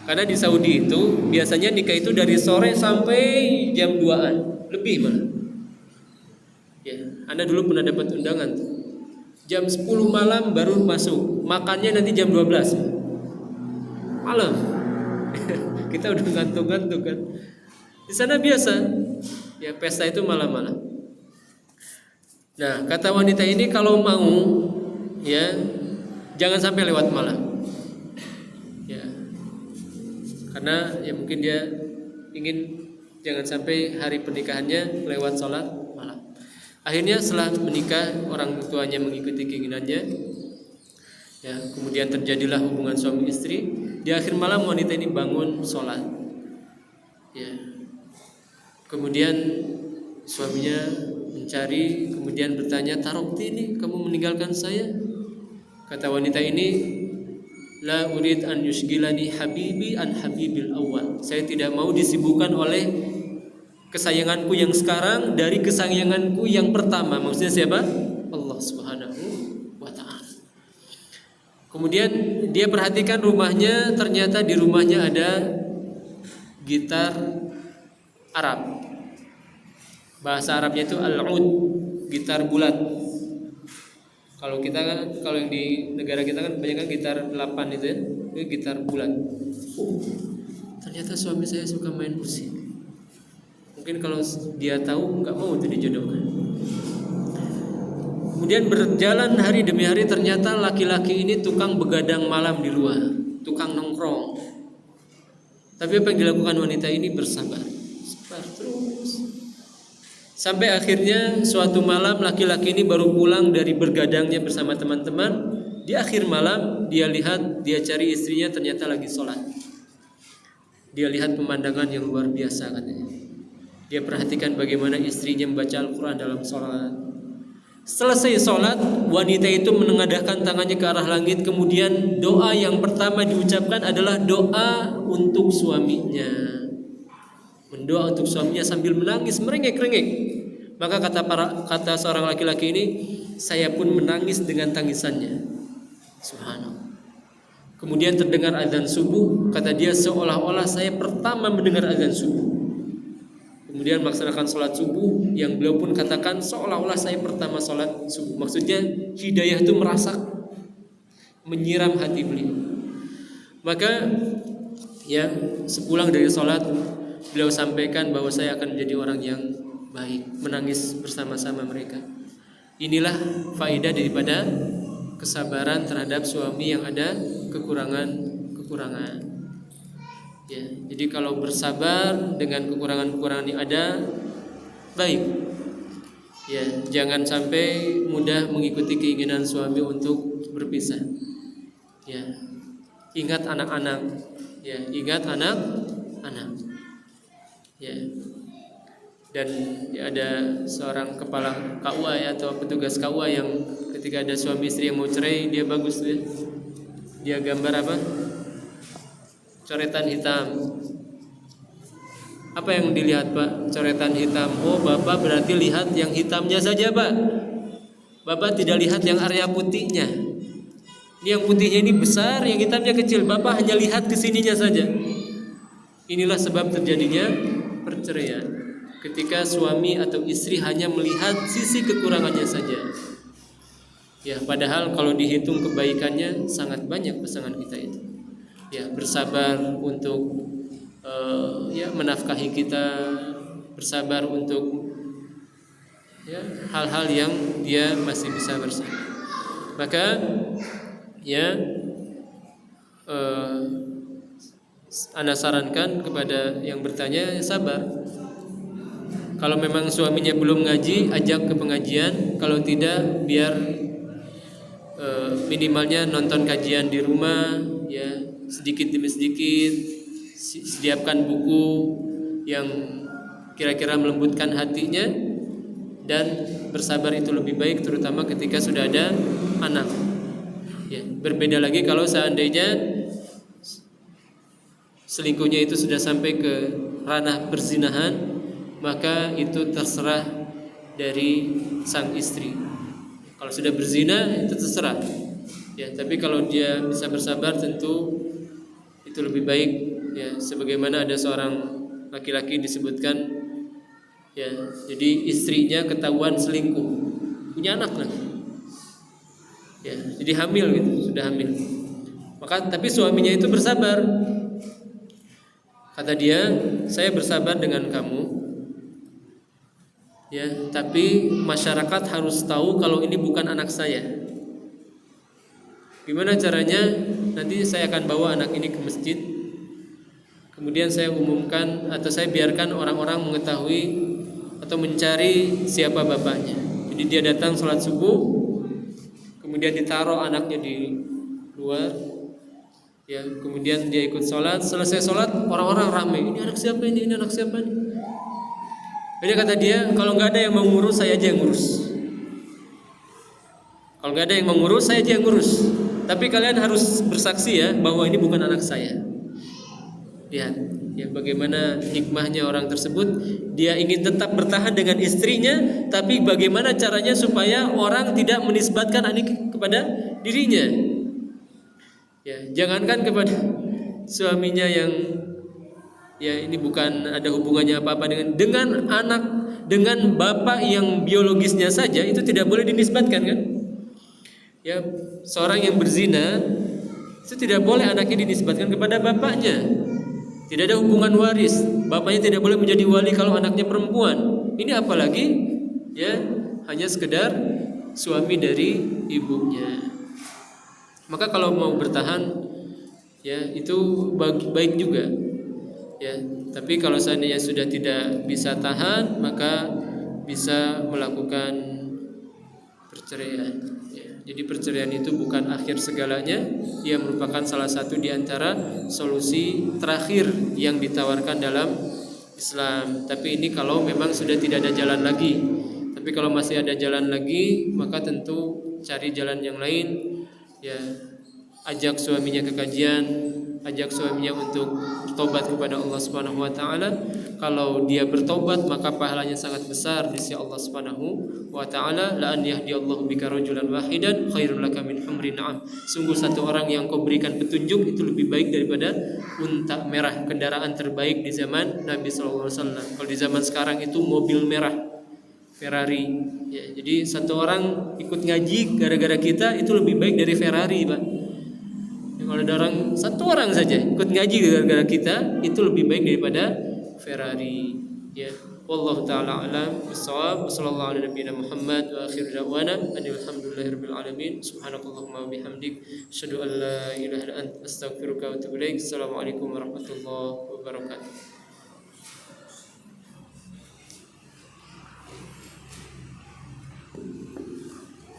Karena di Saudi itu biasanya nikah itu dari sore sampai jam 2-an, lebih malah. Ya, Anda dulu pernah dapat undangan tuh. Jam 10 malam baru masuk. Makannya nanti jam 12 malam. Kita udah ngantuk-ngantuk kan. Di sana biasa. Ya, pesta itu malam-malam. Nah, kata wanita ini kalau mau ya jangan sampai lewat malam. Ya. Karena ya mungkin dia ingin jangan sampai hari pernikahannya lewat sholat malam. Akhirnya setelah menikah, orang tuanya mengikuti keinginannya. Ya, kemudian terjadilah hubungan suami istri. Di akhir malam wanita ini bangun sholat. Ya. Kemudian suaminya mencari, kemudian bertanya, "Tarokti ini, kamu meninggalkan saya?" Kata wanita ini, "La urid an yushgilani habibi an habibil awal." Saya tidak mau disibukkan oleh kesayanganku yang sekarang dari kesayanganku yang pertama. Maksudnya siapa? Allah Subhanahu wa ta'ala. Kemudian dia perhatikan rumahnya, ternyata di rumahnya ada gitar Arab. Bahasa Arabnya itu al-ud, gitar bulat. Kalau kita kan, kalau yang di negara kita kan banyak kan gitar 8 itu ya, itu gitar bulat. Ternyata suami saya suka main musik. Mungkin kalau dia tahu nggak mau itu dijodohkan. Kemudian berjalan hari demi hari, ternyata laki-laki ini tukang begadang malam di luar, tukang nongkrong. Tapi apa yang dilakukan wanita ini? Bersabar, sabar terus. Sampai akhirnya suatu malam laki-laki ini baru pulang dari bergadangnya bersama teman-teman. Di akhir malam dia lihat, dia cari istrinya, ternyata lagi sholat. Dia lihat pemandangan yang luar biasa katanya. Dia perhatikan bagaimana istrinya membaca Al-Quran dalam sholat. Selesai sholat, wanita itu menengadahkan tangannya ke arah langit. Kemudian doa yang pertama diucapkan adalah doa untuk suaminya. Mendoa untuk suaminya sambil menangis, merengek-rengek. Maka kata seorang laki-laki ini, saya pun menangis dengan tangisannya. Subhanallah. Kemudian terdengar azan subuh. Kata dia, seolah-olah saya pertama mendengar azan subuh. Kemudian melaksanakan sholat subuh, yang beliau pun katakan seolah-olah saya pertama sholat subuh. Maksudnya hidayah itu merasak, menyiram hati beliau. Maka ya, sepulang dari sholat, beliau sampaikan bahwa saya akan menjadi orang yang baik, menangis bersama-sama mereka. Inilah faedah daripada kesabaran terhadap suami yang ada kekurangan. Ya, jadi kalau bersabar dengan kekurangan-kekurangan yang ada, baik. Ya, jangan sampai mudah mengikuti keinginan suami untuk berpisah. Ya, ingat anak-anak. Ya, ingat anak-anak. Ya. Dan ada seorang kepala KUA ya, atau petugas KUA yang ketika ada suami istri yang mau cerai, dia bagus ya. Dia gambar apa? Coretan hitam. Apa yang dilihat Pak? Coretan hitam. Oh, Bapak berarti lihat yang hitamnya saja Pak. Bapak tidak lihat yang area putihnya. Ini yang putihnya ini besar, yang hitamnya kecil. Bapak hanya lihat kesininya saja. Inilah sebab terjadinya perceraian. Ketika suami atau istri hanya melihat sisi kekurangannya saja. Ya, padahal kalau dihitung kebaikannya sangat banyak pasangan kita itu. Ya, bersabar untuk ya menafkahi kita, bersabar untuk ya hal-hal yang dia masih bisa bersama. Maka ya Ana sarankan kepada yang bertanya, sabar. Kalau memang suaminya belum ngaji, ajak ke pengajian. Kalau tidak, biar minimalnya nonton kajian di rumah, ya sedikit demi sedikit. Sediakan buku yang kira-kira melembutkan hatinya, dan bersabar itu lebih baik, terutama ketika sudah ada anak. Ya, berbeda lagi kalau seandainya selingkuhnya itu sudah sampai ke ranah perzinahan, maka itu terserah dari sang istri. Kalau sudah berzina itu terserah. Ya, tapi kalau dia bisa bersabar tentu itu lebih baik. Ya, sebagaimana ada seorang laki-laki disebutkan, ya, jadi istrinya ketahuan selingkuh, punya anak lagi. Ya, jadi hamil gitu, sudah hamil. Maka tapi suaminya itu bersabar. Kata dia, saya bersabar dengan kamu. Ya, tapi masyarakat harus tahu kalau ini bukan anak saya. Gimana caranya? Nanti saya akan bawa anak ini ke masjid. Kemudian saya umumkan atau saya biarkan orang-orang mengetahui atau mencari siapa bapaknya. Jadi dia datang sholat subuh, kemudian ditaruh anaknya di luar, ya, kemudian dia ikut sholat. Selesai sholat, orang-orang ramai. Ini anak siapa ini? Ini anak siapa ini? Jadi kata dia, kalau nggak ada yang mau ngurus, saya aja yang ngurus. Kalau nggak ada yang mau ngurus, saya aja yang ngurus. Tapi kalian harus bersaksi ya bahwa ini bukan anak saya. Lihat, ya bagaimana hikmahnya orang tersebut. Dia ingin tetap bertahan dengan istrinya, tapi bagaimana caranya supaya orang tidak menisbatkan anak kepada dirinya. Ya, jangankan kepada suaminya yang ya ini bukan ada hubungannya apa-apa dengan anak, dengan bapak yang biologisnya saja itu tidak boleh dinisbatkan kan? Ya, seorang yang berzina itu tidak boleh anaknya dinisbatkan kepada bapaknya. Tidak ada hubungan waris. Bapaknya tidak boleh menjadi wali kalau anaknya perempuan. Ini apalagi ya hanya sekedar suami dari ibunya. Maka kalau mau bertahan ya itu baik juga. Ya, tapi kalau seandainya sudah tidak bisa tahan, maka bisa melakukan perceraian. Jadi perceraian itu bukan akhir segalanya, ia merupakan salah satu di antara solusi terakhir yang ditawarkan dalam Islam. Tapi ini kalau memang sudah tidak ada jalan lagi. Tapi kalau masih ada jalan lagi, maka tentu cari jalan yang lain. Ya, ajak suaminya ke kajian, ajak suaminya untuk bertobat kepada Allah Subhanahu wa taala. Kalau dia bertobat maka pahalanya sangat besar di sisi Allah Subhanahu wa taala. La an yahdiyallahu bika rajulan wahidan khairul laka min humrin na'am. Sungguh satu orang yang kau berikan petunjuk itu lebih baik daripada unta merah, kendaraan terbaik di zaman Nabi sallallahu alaihi wasallam. Kalau di zaman sekarang itu mobil merah, Ferrari. Ya, jadi satu orang ikut ngaji gara-gara kita itu lebih baik dari Ferrari, Pak. Kalau ada satu orang saja ikut ngaji gara-gara kita itu lebih baik daripada Ferrari. Ya, wallahu taala alam bissawab. Wassallallahu ala nabiyina Muhammad wa akhir da'wana alhamdulillahirabbil alamin. Subhanakallahumma wa bihamdik asyhadu an la ilaha illa anta astaghfiruka wa atubu ilaik. Assalamualaikum warahmatullahi wabarakatuh.